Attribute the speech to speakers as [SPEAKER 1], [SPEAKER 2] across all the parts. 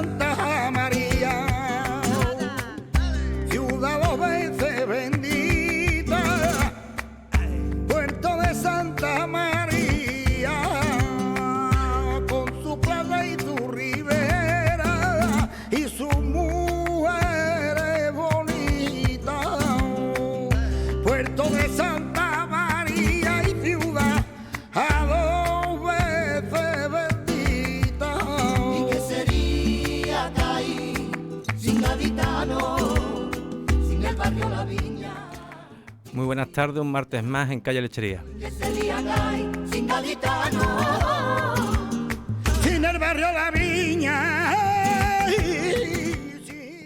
[SPEAKER 1] Santa María, ciudad dos veces bendita, puerto de Santa María, con su playa y su ribera y su mujeres bonitas. Puerto de Santa María y ciudad a dos veces bendita.
[SPEAKER 2] ¿Y qué sería Cádiz sin gaditano, sin el barrio La Viña?
[SPEAKER 3] Muy buenas tardes, un martes más en Calle Lechería.
[SPEAKER 2] ¿Qué sería Cádiz sin gaditano?
[SPEAKER 1] Sin el barrio La Viña.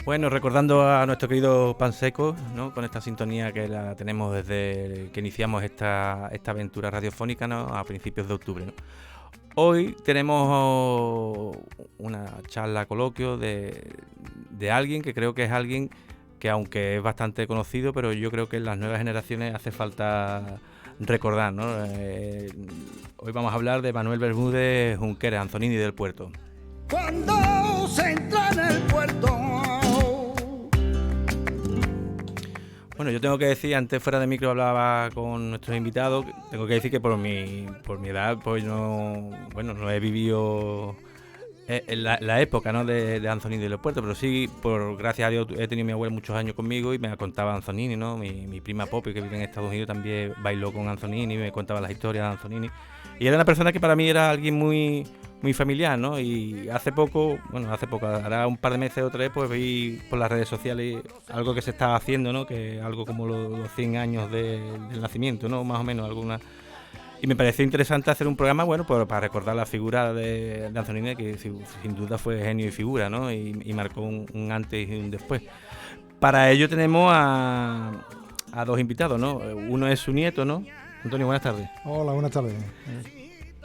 [SPEAKER 3] Bueno, recordando a nuestro querido Panseco, ¿no? Con esta sintonía que la tenemos desde que iniciamos esta aventura radiofónica, ¿no? A principios de octubre, ¿no? Hoy tenemos una charla, coloquio de alguien que creo que es alguien que, aunque es bastante conocido, pero yo creo que en las nuevas generaciones hace falta recordar, ¿no? Hoy vamos a hablar de Manuel Bermúdez Junqueras, Anzonini del Puerto.
[SPEAKER 1] Cuando se entra en el puerto.
[SPEAKER 3] Bueno, yo tengo que decir, antes fuera de micro hablaba con nuestros invitados, tengo que decir que por mi edad, pues no he vivido la época, ¿no? de Anzonini del Puerto, pero sí, gracias a Dios, he tenido a mi abuela muchos años conmigo y me contaba Anzonini, ¿no? Mi prima Poppy, que vive en Estados Unidos, también bailó con Anzonini, me contaba las historias de Anzonini. Y era una persona que para mí era alguien muy familiar, ¿no? Y hace poco, hará un par de meses o tres, pues vi por las redes sociales algo que se estaba haciendo, ¿no? Que algo como los 100 años del nacimiento, ¿no? Más o menos alguna. Y me pareció interesante hacer un programa, bueno, pues para recordar la figura de Anzonini, que sin duda fue genio y figura, ¿no? Y marcó un antes y un después. Para ello tenemos a dos invitados, ¿no? Uno es su nieto, ¿no? Antonio, buenas tardes.
[SPEAKER 4] Hola, buenas tardes.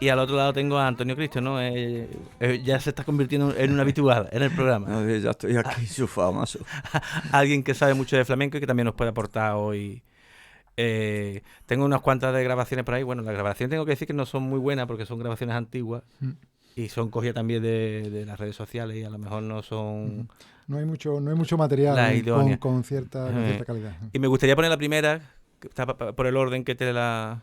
[SPEAKER 3] Y al otro lado tengo a Antonio Cristo, ¿no? Ya se está convirtiendo en una habitual en el programa.
[SPEAKER 5] No, ya estoy aquí enchufado, macho.
[SPEAKER 3] Alguien que sabe mucho de flamenco y que también nos puede aportar hoy. Tengo unas cuantas de grabaciones por ahí. Bueno, las grabaciones tengo que decir que no son muy buenas porque son grabaciones antiguas y son cogidas también de las redes sociales y a lo mejor no son...
[SPEAKER 4] No hay mucho material con cierta calidad.
[SPEAKER 3] Y me gustaría poner la primera, que está por el orden que te la...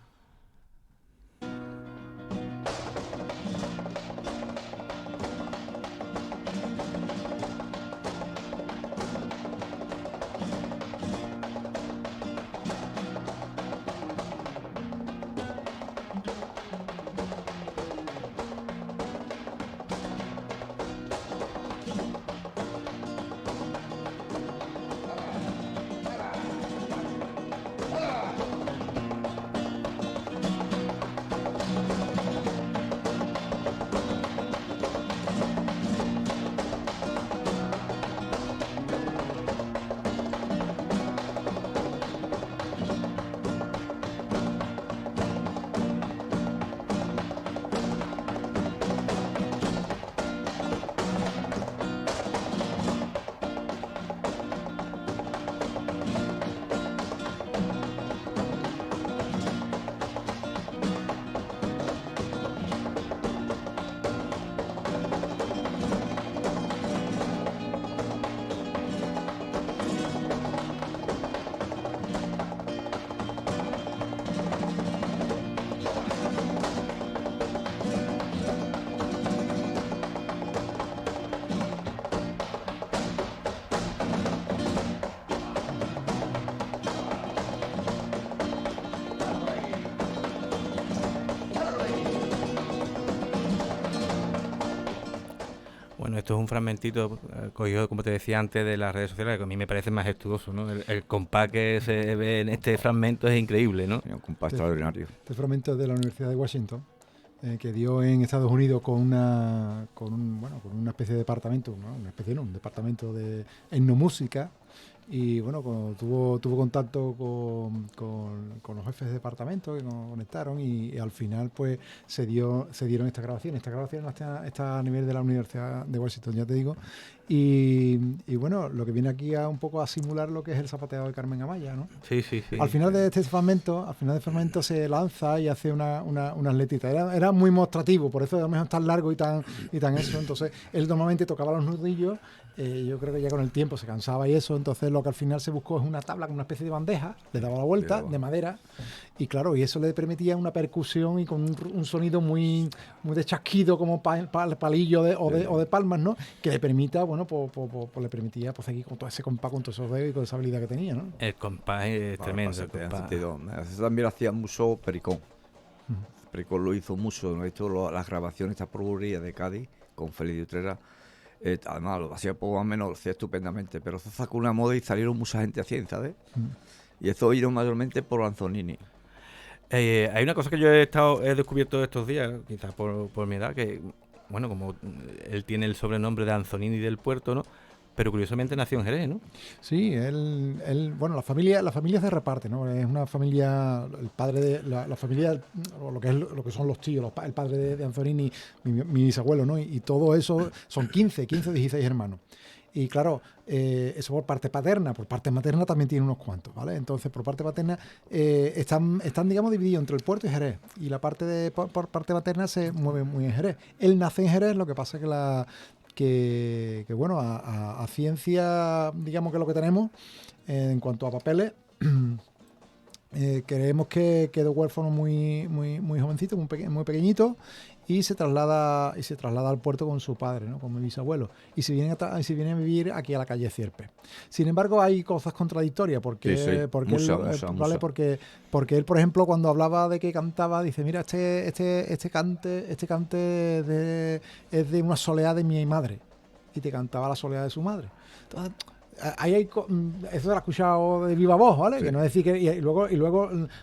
[SPEAKER 3] Bueno, esto es un fragmentito cogido, como te decía antes, de las redes sociales, que a mí me parece majestuoso, ¿no? El compás que se ve en este fragmento es increíble, ¿no?
[SPEAKER 5] Sí, un compás extraordinario.
[SPEAKER 4] Este fragmento es de la Universidad de Washington, que dio en Estados Unidos con una especie de departamento, ¿no? Un departamento de etnomúsica, Y bueno, tuvo contacto con los jefes de departamento que nos conectaron y al final pues se dieron esta grabación. Esta grabación está a nivel de la Universidad de Washington, ya te digo. Y bueno, lo que viene aquí a un poco a simular lo que es el zapateado de Carmen Amaya, ¿no?
[SPEAKER 3] Sí.
[SPEAKER 4] Al final de este fragmento se lanza y hace unas letritas. Era muy mostrativo, por eso a lo mejor tan largo y tan eso. Entonces, él normalmente tocaba los nudillos. Yo creo que ya con el tiempo se cansaba y eso, entonces lo que al final se buscó es una tabla con una especie de bandeja, le daba la vuelta de madera y claro, y eso le permitía una percusión y con un sonido muy de chasquido como palillo o de palmas, ¿no? Que le permita, bueno, pues le permitía pues seguir con todo ese compás, con todos esos dedos y con esa habilidad que tenía, ¿no?
[SPEAKER 3] El compás es tremendo. El compás.
[SPEAKER 5] Eso también lo hacía mucho Pericón. Pericón lo hizo mucho, ¿no? Esto, las grabaciones, esta proburía de Cádiz con Félix de Utrera. Además, lo hacía poco más o menos, lo hacía estupendamente, pero eso sacó una moda y salieron mucha gente haciendo, ¿sabes? Y eso oíron mayormente por Anzonini.
[SPEAKER 3] Hay una cosa que yo he descubierto estos días, quizás por mi edad, que, bueno, como él tiene el sobrenombre de Anzonini del Puerto, ¿no? Pero curiosamente nació en Jerez, ¿no?
[SPEAKER 4] Sí, bueno, la familia se reparte, ¿no? Es una familia, el padre de la familia, o lo que son los tíos, el padre de Anzonini, mi bisabuelo, ¿no? Y todo eso son 15 o 16 hermanos. Y claro, eso por parte paterna, por parte materna también tiene unos cuantos, ¿vale? Entonces, por parte paterna están, digamos, divididos entre el Puerto y Jerez. Y la parte por parte materna se mueve muy en Jerez. Él nace en Jerez, lo que pasa es que bueno, a ciencia, digamos que lo que tenemos, en cuanto a papeles, creemos que quedó huérfano muy jovencito, muy pequeñito, y se traslada al puerto con su padre, ¿no? Con mi bisabuelo, y se viene a vivir aquí a la calle Cierpe. Sin embargo, hay cosas contradictorias porque él, por ejemplo, cuando hablaba de que cantaba, dice, mira, este cante es de una soleá de mi madre, y te cantaba la soleá de su madre. Entonces, eso lo he escuchado de viva voz, ¿vale? Sí. Que no es decir que y luego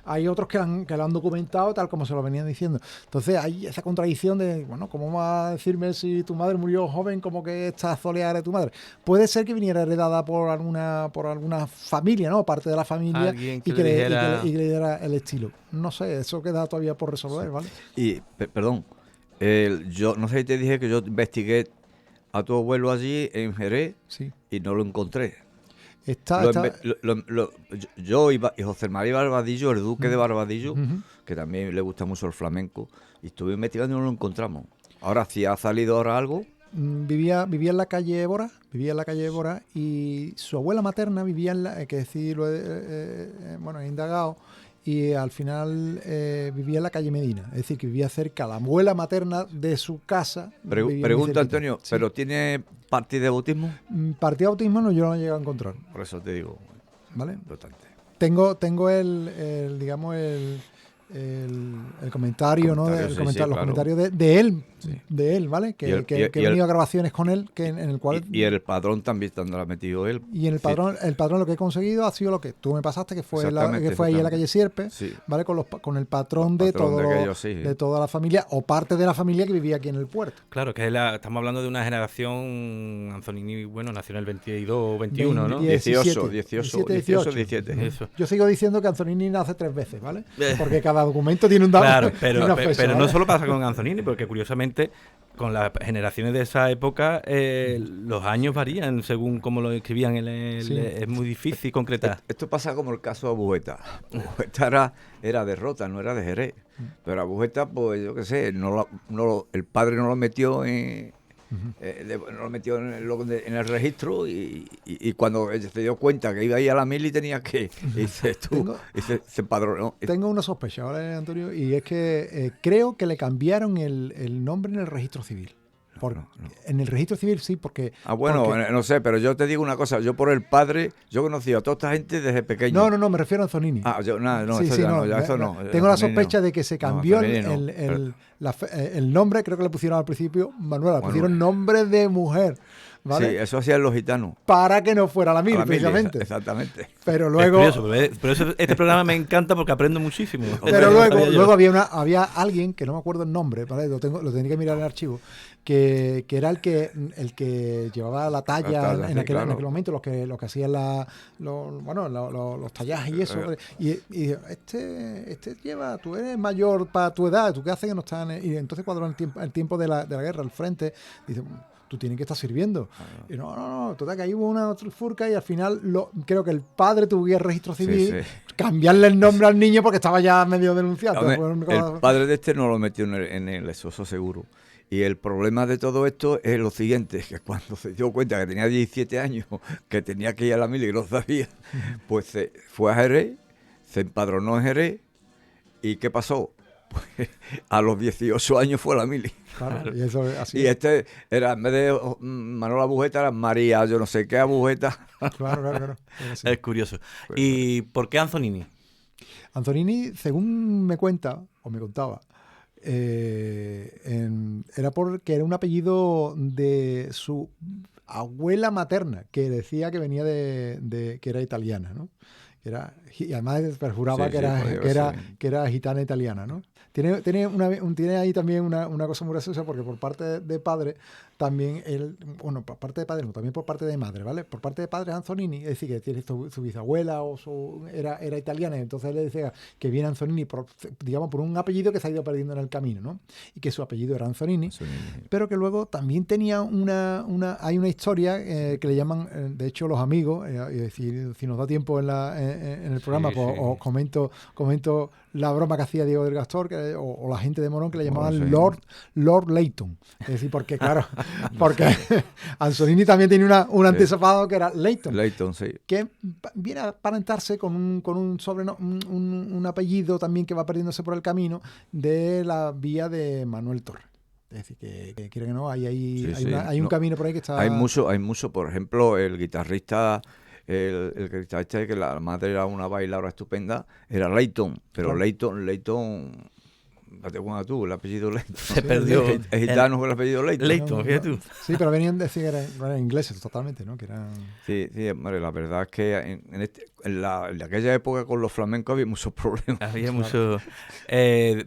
[SPEAKER 4] hay otros que lo han documentado tal como se lo venían diciendo. Entonces hay esa contradicción de, bueno, ¿cómo vas a decirme si tu madre murió joven como que esta soleá era de tu madre? Puede ser que viniera heredada por alguna familia, ¿no? Parte de la familia y que le diera el estilo. No sé, eso queda todavía por resolver, ¿vale?
[SPEAKER 5] Y, perdón, yo no sé si te dije que yo investigué a tu abuelo allí en Jerez, sí, y no lo encontré. Yo y José María Barbadillo, el duque de Barbadillo, que también le gusta mucho el flamenco, y estuve investigando y no lo encontramos. Ahora, si ha salido ahora algo.
[SPEAKER 4] Vivía en la calle Bora, y su abuela materna vivía en la, que decir, he indagado, y al final vivía en la calle Medina, es decir, que vivía cerca, la abuela materna de su casa.
[SPEAKER 5] Pregunta, Antonio, sí. ¿Pero tiene partida de bautismo?
[SPEAKER 4] Partida de bautismo no, yo no lo llegué a encontrar.
[SPEAKER 5] Por eso te digo,
[SPEAKER 4] ¿vale?
[SPEAKER 5] Importante.
[SPEAKER 4] Tengo el comentario, ¿no? Los comentarios de él, ¿vale? Que he venido a grabaciones con él, en el cual...
[SPEAKER 5] Y el padrón también lo ha metido él.
[SPEAKER 4] Y en el padrón lo que he conseguido ha sido lo que tú me pasaste, que fue ahí en la calle Sierpe, sí, ¿vale? Con el patrón de toda la familia, o parte de la familia que vivía aquí en el puerto.
[SPEAKER 3] Claro, que estamos hablando de una generación, Anzonini, bueno, nació en el 22 o 21, ¿no?
[SPEAKER 5] 18.
[SPEAKER 3] Eso.
[SPEAKER 4] Yo sigo diciendo que Anzonini nace 3 veces, ¿vale? Porque cada documento tiene un dato.
[SPEAKER 3] Claro, pero no solo pasa con Anzonini, porque curiosamente con las generaciones de esa época los años varían según cómo lo escribían. Es muy difícil concretar.
[SPEAKER 5] Esto pasa como el caso de Abujeta. Abujeta era de Rota, no era de Jerez. Pero Abujeta, pues yo qué sé, el padre no lo metió no lo metió en el registro y cuando se dio cuenta que iba a ir a la mili tenía que se empadronó.
[SPEAKER 4] Tengo una sospecha, ¿vale, Antonio? Y es que creo que le cambiaron el nombre en el registro civil. En el registro civil sí, porque...
[SPEAKER 5] no sé, pero yo te digo una cosa, yo por el padre, yo conocí a toda esta gente desde pequeño.
[SPEAKER 4] No, me refiero a Anzonini.
[SPEAKER 5] Eso no.
[SPEAKER 4] Tengo la sospecha de que se cambió el nombre, creo que le pusieron al principio, Manuela, pusieron nombre de mujer, ¿vale?
[SPEAKER 5] Sí, eso hacían los gitanos.
[SPEAKER 4] Para que no fuera la mili,
[SPEAKER 5] A la mili,
[SPEAKER 4] precisamente.
[SPEAKER 5] exactamente.
[SPEAKER 4] Pero
[SPEAKER 3] Es
[SPEAKER 4] luego...
[SPEAKER 3] curioso, por eso este programa me encanta porque aprendo muchísimo.
[SPEAKER 4] Pero
[SPEAKER 3] No sabía yo.
[SPEAKER 4] luego había alguien, que no me acuerdo el nombre, ¿vale? Lo tenía que mirar en el archivo, que era el que llevaba la talla,
[SPEAKER 5] La talla,
[SPEAKER 4] en
[SPEAKER 5] sí,
[SPEAKER 4] aquel
[SPEAKER 5] claro.
[SPEAKER 4] momento, los que hacían los tallajes y eso. Y dijo, este lleva, tú eres mayor para tu edad, ¿tú qué haces que no estás Y entonces cuando el tiempo de la guerra, al frente, dice... Tú tienes que estar sirviendo. Y no. Total, que ahí hubo una trifurca y al final creo que el padre tuvo que ir al registro civil, cambiarle el nombre al niño porque estaba ya medio denunciado.
[SPEAKER 5] Hombre, el padre de este no lo metió en el eso seguro. Y el problema de todo esto es lo siguiente, que cuando se dio cuenta que tenía 17 años, que tenía que ir a la mili y no sabía, pues fue a Jerez, se empadronó en Jerez, ¿y qué pasó? Pues a los 18 años fue a la mili.
[SPEAKER 4] Claro, y eso así.
[SPEAKER 5] Y este era, en vez de Manuel Abujeta, era María, yo no sé qué Abujeta.
[SPEAKER 4] Claro. Sí.
[SPEAKER 3] Es curioso. ¿Y por qué Anzonini?
[SPEAKER 4] Anzonini, según me contaba, era porque era un apellido de su abuela materna, que decía que venía que era italiana, ¿no? Y además perjuraba que era gitana italiana, ¿no? Tiene ahí también una cosa muy graciosa, porque por parte de padre también por parte de padre no, también por parte de madre, ¿vale? Por parte de padre Anzonini, es decir, que tiene su bisabuela era italiana, y entonces él le decía que viene Anzonini por un apellido que se ha ido perdiendo en el camino, ¿no? Y que su apellido era Anzonini, pero que luego también tenía hay una historia que le llaman, de hecho, los amigos, si nos da tiempo en el programa,
[SPEAKER 5] Sí,
[SPEAKER 4] pues
[SPEAKER 5] sí.
[SPEAKER 4] os comento la broma que hacía Diego del Gastor, o la gente de Morón, que le llamaban
[SPEAKER 5] sí.
[SPEAKER 4] Lord Leighton. Es decir, porque Anzonini también tenía un antepasado que era Leighton,
[SPEAKER 5] Leighton, sí.
[SPEAKER 4] que viene a aparentarse con un un apellido también que va perdiéndose por el camino de la vía de Manuel Torres. Es decir, que quiere que no, hay un camino por ahí que está...
[SPEAKER 5] Hay mucho, por ejemplo, el guitarrista... El guitarrista, que la madre era una bailadora estupenda, era Leighton, pero
[SPEAKER 4] Claro.
[SPEAKER 5] Leighton, date cuenta tú, el apellido Leighton.
[SPEAKER 3] Se perdió.
[SPEAKER 5] Es gitano con el apellido Leighton.
[SPEAKER 3] Leighton, fíjate tú.
[SPEAKER 4] Sí, pero venían de decir que eran ingleses totalmente, ¿no? Que eran...
[SPEAKER 5] Sí, hombre, la verdad es que en aquella época con los flamencos había muchos problemas.
[SPEAKER 3] Había mucho.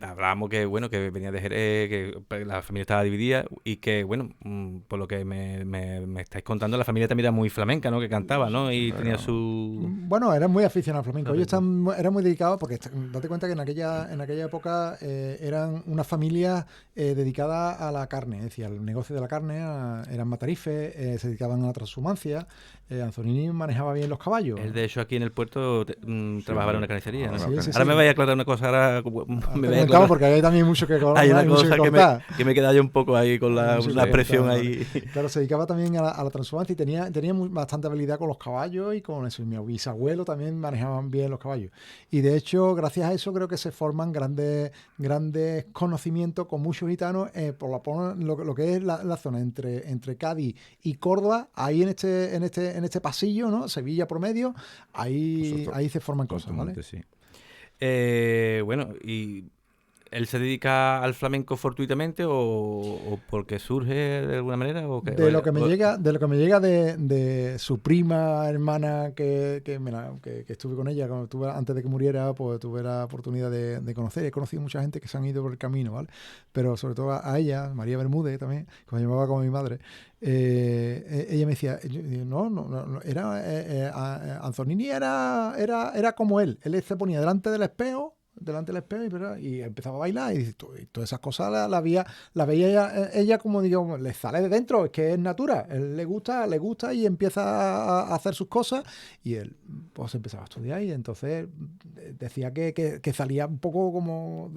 [SPEAKER 3] Hablábamos que venía de Jerez, que la familia estaba dividida y que, bueno, por lo que me estáis contando, la familia también era muy flamenca, ¿no? Que cantaba, ¿no? Y tenía su...
[SPEAKER 4] Bueno, eran muy aficionados al flamenco. Ellos eran muy dedicados, porque date cuenta que en aquella época eran una familia dedicada a la carne, es decir, al negocio de la carne, eran matarifes, se dedicaban a la transhumancia. Anzonini manejaba bien los caballos.
[SPEAKER 3] Él, de hecho, aquí en el puerto trabajaba en una carnicería, ¿no?
[SPEAKER 4] Sí, sí,
[SPEAKER 3] Ahora
[SPEAKER 4] sí.
[SPEAKER 3] me vaya a aclarar una cosa, ahora me
[SPEAKER 4] Te
[SPEAKER 3] vaya a
[SPEAKER 4] comentaba
[SPEAKER 3] aclarar.
[SPEAKER 4] porque hay también mucho que
[SPEAKER 3] Hay una
[SPEAKER 4] mucho
[SPEAKER 3] cosa
[SPEAKER 4] contar.
[SPEAKER 3] que me queda yo un poco ahí con
[SPEAKER 4] Hay mucho
[SPEAKER 3] la
[SPEAKER 4] que
[SPEAKER 3] expresión
[SPEAKER 4] contar,
[SPEAKER 3] ahí.
[SPEAKER 4] ¿vale? Claro, se dedicaba también a la transhumancia y tenía bastante habilidad con los caballos y con eso. Y mi bisabuelo también manejaban bien los caballos. Y de hecho, gracias a eso, creo que se forman grandes conocimientos con muchos gitanos por lo que es la zona entre Cádiz y Córdoba, ahí en este pasillo, ¿no? Sevilla promedio, ahí se forman cosas, ¿vale?
[SPEAKER 5] Sí.
[SPEAKER 3] Bueno, y ¿él se dedica al flamenco fortuitamente o porque surge de alguna manera? O
[SPEAKER 4] De lo que me llega de su prima hermana que estuve con ella cuando antes de que muriera, pues tuve la oportunidad de conocer. He conocido mucha gente que se han ido por el camino, ¿vale? Pero sobre todo a ella, María Bermúdez también, que me llamaba como mi madre. Ella me decía, no, Anzonini era como él se ponía delante del espejo y empezaba a bailar y todas esas cosas la veía ella como digo, le sale de dentro, es que es natural, él le gusta y empieza a hacer sus cosas y él pues empezaba a estudiar y entonces decía que salía un poco como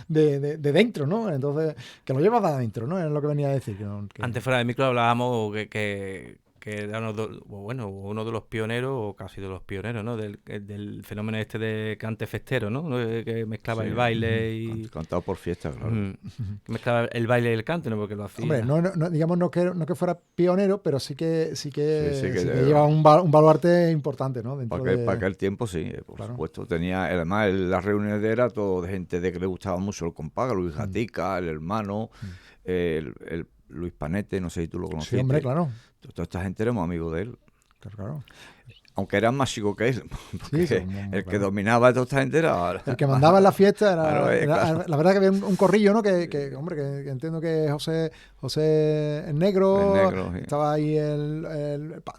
[SPEAKER 4] de dentro, ¿no? Entonces que lo llevaba de adentro, ¿no? Es lo que venía a decir.
[SPEAKER 3] Antes fuera del micro hablábamos que era uno de los pioneros, o casi de los pioneros, ¿no? Del fenómeno este de cante festero, ¿no? Que mezclaba el baile y...
[SPEAKER 5] Cantado por fiesta, claro.
[SPEAKER 3] Que mezclaba el baile y el cante, ¿no? Porque lo hacía...
[SPEAKER 4] Hombre, digamos no que fuera pionero, pero sí que
[SPEAKER 5] que
[SPEAKER 4] lleva un baluarte importante, ¿no?
[SPEAKER 5] Para aquel tiempo sí, por supuesto. Tenía, además, las reuniones era todo de gente de que le gustaba mucho el compás, Luis Gatica, el hermano, Luis Panete, no sé si tú lo
[SPEAKER 4] Sí,
[SPEAKER 5] conociste.
[SPEAKER 4] hombre, claro.
[SPEAKER 5] Toda esta gente éramos amigos de él.
[SPEAKER 4] Claro.
[SPEAKER 5] Aunque eran más chicos que él. Porque
[SPEAKER 4] Sí,
[SPEAKER 5] el que dominaba a toda esta gente era...
[SPEAKER 4] El que mandaba en la fiesta era,
[SPEAKER 5] Claro, claro.
[SPEAKER 4] la verdad que había un corrillo, ¿no? Hombre, que entiendo que José el Negro,
[SPEAKER 5] El Negro, sí.
[SPEAKER 4] estaba ahí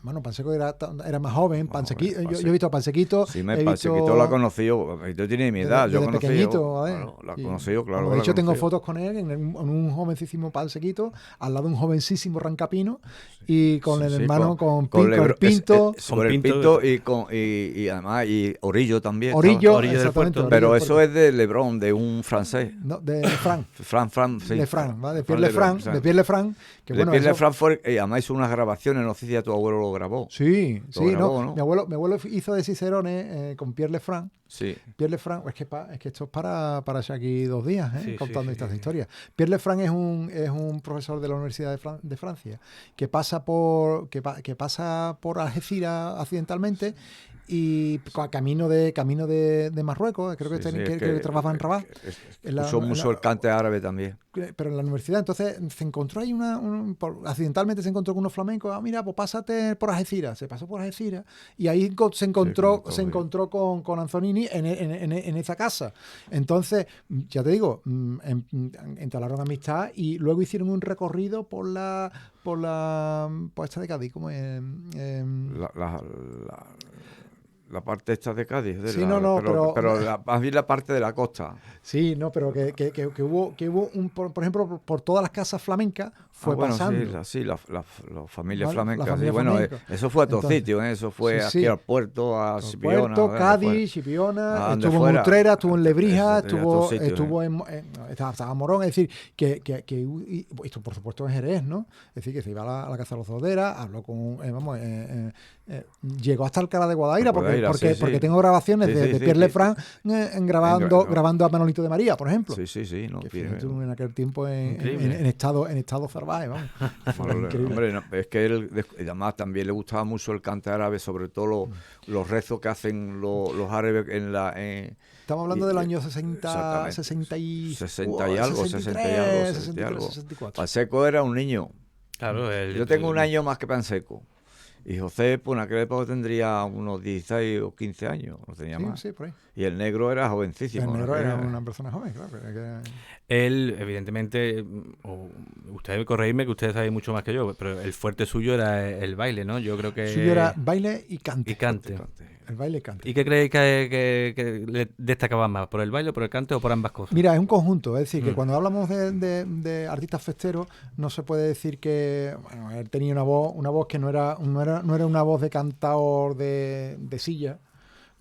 [SPEAKER 4] bueno, Panseco era más joven, Pansequito, yo he visto a Pansequito,
[SPEAKER 5] Sí,
[SPEAKER 4] he
[SPEAKER 5] Pansequito
[SPEAKER 4] visto
[SPEAKER 5] la conocí yo. Pansequito tiene mi edad, yo
[SPEAKER 4] desde
[SPEAKER 5] conocí
[SPEAKER 4] pequeñito,
[SPEAKER 5] yo.
[SPEAKER 4] ¿vale?
[SPEAKER 5] Claro, la
[SPEAKER 4] Y,
[SPEAKER 5] conocí yo, claro.
[SPEAKER 4] de hecho,
[SPEAKER 5] la
[SPEAKER 4] tengo
[SPEAKER 5] conocí yo.
[SPEAKER 4] fotos con él en un jovencísimo Pansequito, al lado de un jovencísimo Rancapino, y con el
[SPEAKER 5] Sí,
[SPEAKER 4] hermano, con
[SPEAKER 5] Lebron-
[SPEAKER 4] el Pinto.
[SPEAKER 5] con el Pinto y además y Orillo también.
[SPEAKER 4] Orillo,
[SPEAKER 3] Orillo del
[SPEAKER 4] exactamente.
[SPEAKER 3] Puerto.
[SPEAKER 5] Pero
[SPEAKER 4] Orillo
[SPEAKER 5] eso
[SPEAKER 4] del
[SPEAKER 5] es de Lebron, de un francés.
[SPEAKER 4] Puerto. No, de Fran.
[SPEAKER 5] Fran, sí.
[SPEAKER 4] Lefranc, ¿vale? De
[SPEAKER 5] Fran
[SPEAKER 4] Pierre Lefranc,
[SPEAKER 5] Lebron,
[SPEAKER 4] de Pierre Lefranc, que bueno,
[SPEAKER 5] Pierre
[SPEAKER 4] eso-
[SPEAKER 5] Lefranc fue, además hizo unas grabaciones, no sé si a tu abuelo lo grabó.
[SPEAKER 4] Sí,
[SPEAKER 5] Lo
[SPEAKER 4] sí,
[SPEAKER 5] grabó,
[SPEAKER 4] no.
[SPEAKER 5] ¿no?
[SPEAKER 4] Mi abuelo hizo de Cicerone con Pierre Lefranc.
[SPEAKER 5] Sí.
[SPEAKER 4] Pierre Lefranc, es que esto es para echar aquí 2 días,
[SPEAKER 3] Sí,
[SPEAKER 4] contando
[SPEAKER 3] sí,
[SPEAKER 4] estas
[SPEAKER 3] sí.
[SPEAKER 4] historias. Pierre Lefranc es un profesor de la Universidad de Francia que pasa por Algeciras accidentalmente y camino de Marruecos, creo que,
[SPEAKER 5] Sí, sí,
[SPEAKER 4] que trabaja en Rabat.
[SPEAKER 5] Usó mucho el cante árabe también.
[SPEAKER 4] Pero en la universidad, entonces se encontró ahí accidentalmente se encontró con unos flamencos. Mira, pues pásate por Algeciras. Se pasó por Algeciras y ahí se encontró con Anzonini en esa casa. Entonces, ya te digo, entablaron amistad y luego hicieron un recorrido por esta de Cádiz, como
[SPEAKER 5] La parte esta de Cádiz.
[SPEAKER 4] Sí, pero
[SPEAKER 5] más bien la parte de la costa.
[SPEAKER 4] Sí, no, pero que hubo por ejemplo, por todas las casas flamencas fue pasando.
[SPEAKER 5] Sí, las familias
[SPEAKER 4] Vale,
[SPEAKER 5] flamencas.
[SPEAKER 4] la familia
[SPEAKER 5] Sí, bueno,
[SPEAKER 4] flamenca.
[SPEAKER 5] eso fue a todos
[SPEAKER 4] Entonces,
[SPEAKER 5] sitios, eso fue
[SPEAKER 4] sí,
[SPEAKER 5] aquí
[SPEAKER 4] sí.
[SPEAKER 5] al puerto, a Chipiona.
[SPEAKER 4] Puerto,
[SPEAKER 5] donde
[SPEAKER 4] Cádiz,
[SPEAKER 5] fuera.
[SPEAKER 4] Chipiona,
[SPEAKER 5] A donde
[SPEAKER 4] estuvo en
[SPEAKER 5] fuera.
[SPEAKER 4] Utrera, estuvo en Lebrija,
[SPEAKER 5] Eso, a todos sitios,
[SPEAKER 4] estuvo estaba en Morón, es decir, y esto por supuesto en Jerez, ¿no? Es decir, que se iba a la Casa de los Zoderas, habló con, llegó hasta Alcalá de Guadaira, porque tengo grabaciones de Pierre Lefranc grabando a Manolito de María, por ejemplo.
[SPEAKER 5] Sí, no.
[SPEAKER 4] Que fíjate tú en aquel tiempo en estado salvaje, vamos. Increíble.
[SPEAKER 5] Hombre, no, es que él, además, también le gustaba mucho el cante árabe, sobre todo los rezos que hacen los árabes en la...
[SPEAKER 4] Estamos hablando del año 60 y
[SPEAKER 5] 64. Panseco era un niño.
[SPEAKER 3] Claro,
[SPEAKER 5] Yo tengo un año más que Panseco. Y José, pues en aquel época tendría unos 16 o 15 años, no tenía más.
[SPEAKER 4] Sí, por ahí.
[SPEAKER 5] Y el negro era jovencísimo.
[SPEAKER 4] El negro era una persona joven, claro.
[SPEAKER 3] Él, evidentemente, ustedes corregidme que ustedes saben mucho más que yo, pero el fuerte suyo era el baile, ¿no? Yo creo que...
[SPEAKER 4] Suyo era baile y cante.
[SPEAKER 3] Y cante.
[SPEAKER 4] El baile y cante.
[SPEAKER 3] ¿Y qué creéis que le destacaba más? ¿Por el baile, por el cante o por ambas cosas?
[SPEAKER 4] Mira, es un conjunto. Es decir, que cuando hablamos de artistas festeros, no se puede decir que él tenía una voz que no era una voz de cantador de silla,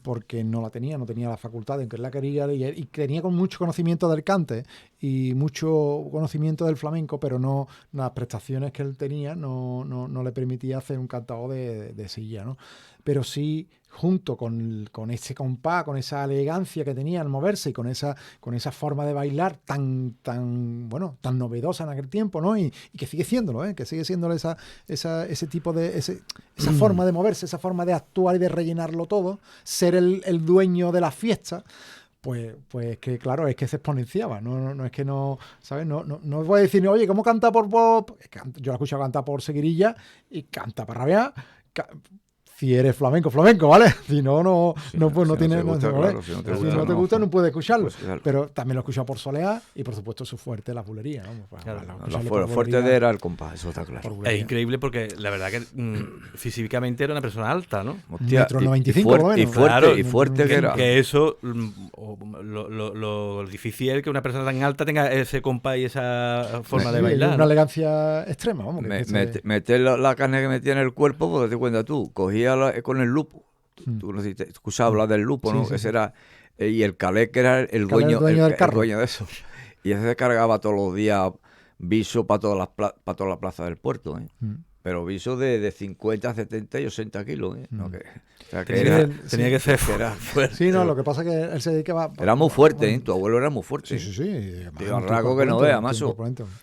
[SPEAKER 4] porque no tenía la facultad, aunque él la quería, y tenía con mucho conocimiento del cante y mucho conocimiento del flamenco, pero no las prestaciones que él tenía no le permitía hacer un cantador de silla, ¿no? Pero sí, junto con ese compás, con esa elegancia que tenía al moverse y con esa forma de bailar tan novedosa en aquel tiempo, ¿no? Y que sigue siéndolo, que sigue siendo ese tipo de esa forma de moverse, esa forma de actuar y de rellenarlo todo, ser el dueño de la fiesta. Pues que claro, es que se exponenciaba, no es que no, ¿sabes? No voy a decir, oye, ¿cómo canta por Bob? Yo la he escuchado cantar por Seguirilla y canta para rabiar. Si eres flamenco, ¿vale? Si no tiene... Si no te gusta, no puedes escucharlo.
[SPEAKER 5] Pues, claro.
[SPEAKER 4] Pero también lo he escuchado por Soleá y, por supuesto, su fuerte, la bulería.
[SPEAKER 3] Claro,
[SPEAKER 5] Lo fuerte de era el compás, eso está claro.
[SPEAKER 3] Es increíble porque la verdad que físicamente era una persona alta, ¿no?
[SPEAKER 5] Hostia,
[SPEAKER 4] 1,95
[SPEAKER 5] fuerte,
[SPEAKER 4] por lo menos.
[SPEAKER 3] Claro,
[SPEAKER 5] y fuerte que era.
[SPEAKER 3] Que eso, lo difícil es que una persona tan alta tenga ese compás y esa forma de bailar.
[SPEAKER 4] Una
[SPEAKER 3] ¿no?
[SPEAKER 4] elegancia extrema, vamos.
[SPEAKER 5] Meter la carne que metía en el cuerpo, pues te cuenta tú, cogía con el lupo. Tú no sé si te escuchabas hablar del lupo, ¿no?
[SPEAKER 4] Sí.
[SPEAKER 5] Ese era, y el calé que era el dueño
[SPEAKER 4] del carro.
[SPEAKER 5] el dueño de eso. Y ese se cargaba todos los días viso para toda la plaza del puerto, ¿eh? Pero viso de 50, 70 y 80 kilos, ¿eh? No,
[SPEAKER 3] Tenía que ser fuerte.
[SPEAKER 4] Sí, no, lo que pasa es que él se dedicaba...
[SPEAKER 5] Era muy fuerte, ¿eh? Tu abuelo era muy fuerte.
[SPEAKER 4] Sí.
[SPEAKER 5] Tío, al rasgo que no vea, macho.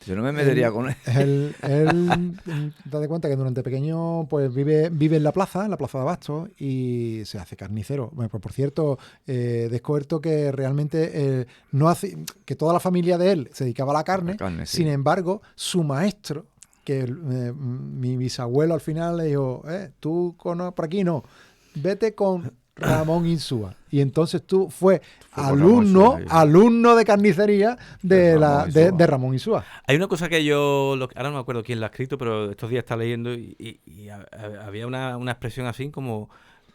[SPEAKER 5] Yo no me metería con él.
[SPEAKER 4] Él date cuenta que durante pequeño pues vive en la plaza de Abasto, y se hace carnicero. Bueno, pues, por cierto, descubierto que realmente no hace, que toda la familia de él se dedicaba a la carne,
[SPEAKER 5] sí.
[SPEAKER 4] Sin embargo, su maestro que mi bisabuelo al final le dijo, tú por aquí no, vete con Ramón Insúa. Y entonces tú fue alumno de carnicería de Ramón Insúa.
[SPEAKER 3] Hay una cosa que yo, ahora no me acuerdo quién la ha escrito, pero estos días está leyendo y había una expresión así como,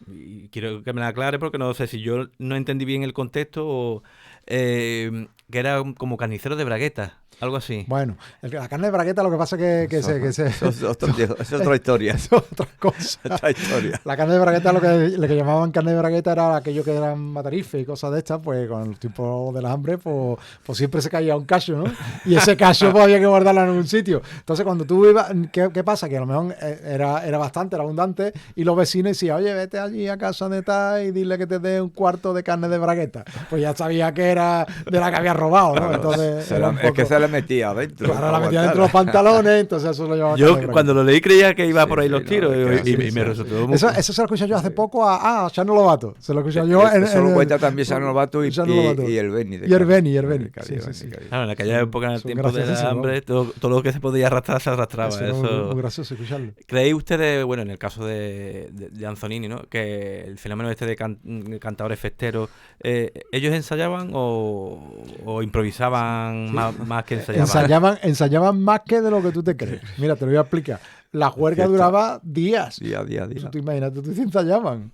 [SPEAKER 3] y quiero que me la aclare porque no sé si yo no entendí bien el contexto o que era como carnicero de bragueta. Algo así.
[SPEAKER 4] Bueno, la carne de bragueta lo que pasa que
[SPEAKER 5] es otra historia.
[SPEAKER 4] Es otra cosa.
[SPEAKER 5] Otra historia.
[SPEAKER 4] La carne de bragueta, lo que llamaban carne de bragueta era aquello que eran matarife y cosas de estas, pues con el tiempo del hambre, pues siempre se caía un cacho, ¿no? Y ese cacho pues había que guardarlo en algún sitio. Entonces cuando tú ibas, ¿qué pasa? Que a lo mejor era bastante, era abundante, y los vecinos decían, oye, vete allí a casa de tal y dile que te dé un cuarto de carne de bragueta. Pues ya sabía que era de la que había robado, ¿no?
[SPEAKER 5] Claro,
[SPEAKER 4] entonces
[SPEAKER 5] es que se le metía adentro.
[SPEAKER 4] Claro, la metía dentro de los pantalones, entonces eso lo llevaba.
[SPEAKER 3] Yo cuando lo leí creía que iba por ahí
[SPEAKER 5] sí,
[SPEAKER 3] los tiros me resultó muy...
[SPEAKER 4] Eso se lo escuché yo hace poco a Chano Lobato. Se lo escuché yo
[SPEAKER 5] eso lo cuenta también Chano Lobato y el Beni.
[SPEAKER 4] Y el Beni. Sí.
[SPEAKER 3] Claro, en aquella época, en el tiempo del hambre, todo lo que se podía arrastrar se arrastraba.
[SPEAKER 4] Eso muy gracioso escucharlo.
[SPEAKER 3] ¿Creéis ustedes, bueno, en el caso de Anzolini, ¿no?, que el fenómeno este de cantadores festeros, ellos ensayaban o improvisaban más que ensayaban?
[SPEAKER 4] Ensayaban más que de lo que tú te crees. Mira, te lo voy a explicar. La juerga duraba días.
[SPEAKER 5] Día.
[SPEAKER 4] Tú imagínate, tú ensayaban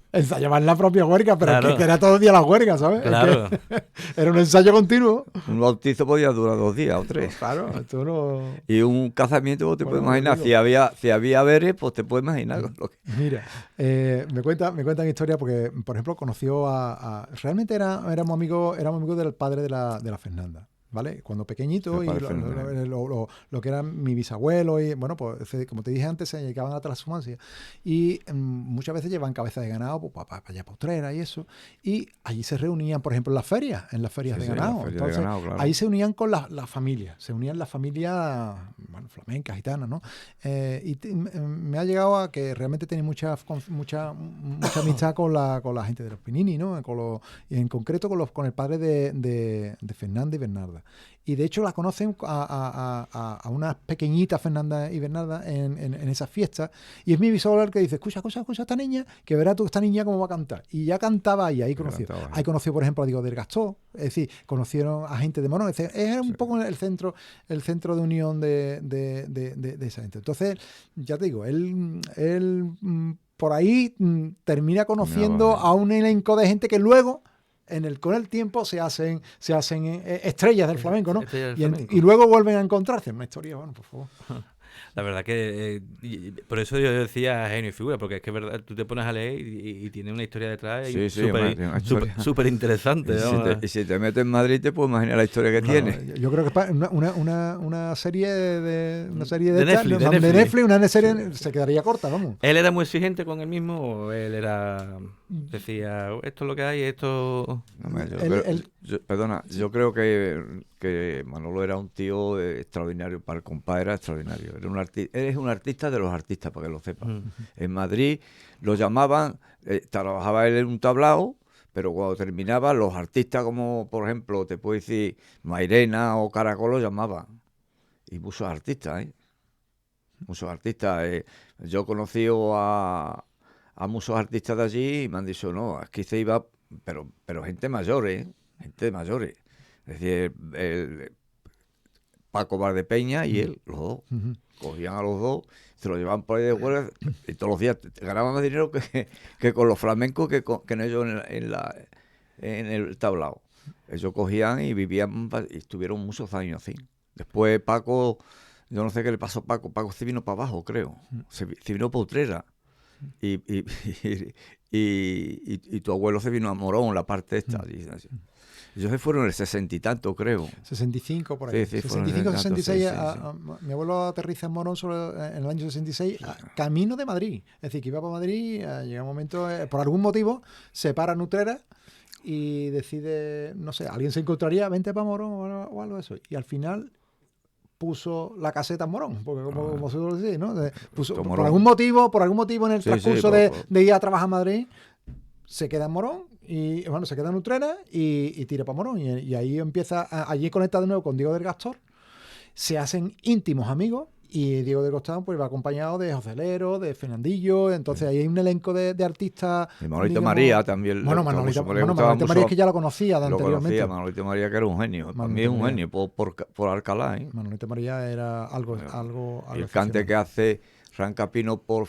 [SPEAKER 4] la propia huerga, pero
[SPEAKER 3] claro.
[SPEAKER 4] que era todo el día la huerga, ¿sabes?
[SPEAKER 3] Claro.
[SPEAKER 4] Era un ensayo continuo.
[SPEAKER 5] Un bautizo podía durar 2 días o 3.
[SPEAKER 4] Claro, esto no...
[SPEAKER 5] Y un casamiento, pues te puedes imaginar, si había veres, pues te puedes imaginar lo que...
[SPEAKER 4] Mira, me cuentan historia porque, por ejemplo, conoció realmente éramos amigos del padre de la Fernanda. ¿Vale? Cuando pequeñito, y lo que era mi bisabuelo, y bueno, pues como te dije antes, se dedicaban a la transhumancia. Y muchas veces llevan cabezas de ganado pues, para allá para Utrera y eso. Y allí se reunían, por ejemplo, en las ferias de ganado. Entonces, claro. Ahí se unían con las familias, las familias, bueno, flamencas, gitanas, ¿no? Me ha llegado a que realmente tenía mucha amistad con la gente de los Pinini, ¿no? Y en concreto con el padre de Fernanda y Bernarda. Y de hecho la conocen a unas pequeñitas Fernanda y Bernarda en esas fiestas, y es mi bisabuelo el que dice, escucha esta niña, que verás tú esta niña cómo va a cantar. Y ya cantaba y ahí conoció. Ahí conoció, por ejemplo, a Diego del Gastó, es decir, conocieron a gente de Morón, era un poco el centro de unión de esa gente. Entonces, ya te digo, él por ahí termina conociendo a un elenco de gente que luego con el tiempo se hacen estrellas del flamenco, ¿no? Y luego vuelven a encontrarse. Una historia, bueno, por favor.
[SPEAKER 3] La verdad que por eso yo decía genio y figura, porque es que es verdad, tú te pones a leer y tiene una historia detrás súper interesante.
[SPEAKER 5] Y si te metes en Madrid te puedes imaginar la historia que tiene.
[SPEAKER 4] Yo creo que una serie de
[SPEAKER 3] Netflix,
[SPEAKER 4] una serie se quedaría corta, vamos.
[SPEAKER 3] ¿Él era muy exigente con él mismo o él decía, esto es lo que hay, esto...
[SPEAKER 5] Perdona, yo creo que Manolo era un tío extraordinario, para el compadre era extraordinario. Eres un artista de los artistas, para que lo sepas. En Madrid lo llamaban, trabajaba él en un tablao, pero cuando terminaba, los artistas como, por ejemplo, te puedo decir, Mairena o Caracol lo llamaban. Y muchos artistas, Muchos artistas. Yo he conocido a muchos artistas de allí y me han dicho, no, aquí se iba, pero gente mayor, gente mayores. Es decir, Paco Valdepeña y él, los dos. Cogían a los dos, se los llevaban por ahí de huelga y todos los días ganaban más dinero que con los flamencos que en ellos en el tablao. Ellos cogían y vivían y estuvieron muchos años así. Después Paco, yo no sé qué le pasó a Paco se vino para abajo, creo. Se vino para Utrera. Y tu abuelo se vino a Morón, la parte esta. Ellos se fueron en el 60 y tanto, creo.
[SPEAKER 4] 65 por ahí.
[SPEAKER 5] Sí,
[SPEAKER 4] 65, 66. Mi abuelo aterriza en Morón en el año 66, camino de Madrid. Es decir, que iba para Madrid, llega un momento, por algún motivo, se para en Utrera y decide, no sé, alguien se encontraría, vente para Morón o algo de eso. Y al final puso la caseta en Morón, porque como se suele decir, ¿no? Puso, por algún motivo en el transcurso de ir a trabajar a Madrid, se queda en Morón, y bueno, se queda en Utrera y tira para Morón. Y ahí empieza, allí conecta de nuevo con Diego del Gastor, se hacen íntimos amigos Y Diego de Costán pues va acompañado de José Lero, de Fernandillo, entonces ahí hay un elenco de artistas.
[SPEAKER 5] Y Manolito
[SPEAKER 4] digamos,
[SPEAKER 5] María también.
[SPEAKER 4] Bueno, Manolito María es que ya lo conocía de
[SPEAKER 5] lo
[SPEAKER 4] anteriormente.
[SPEAKER 5] conocía, Manolito María, que era un genio. Para mí es un genio por Alcalá.
[SPEAKER 4] Manolito María era algo
[SPEAKER 5] El cante que hace Rancapino por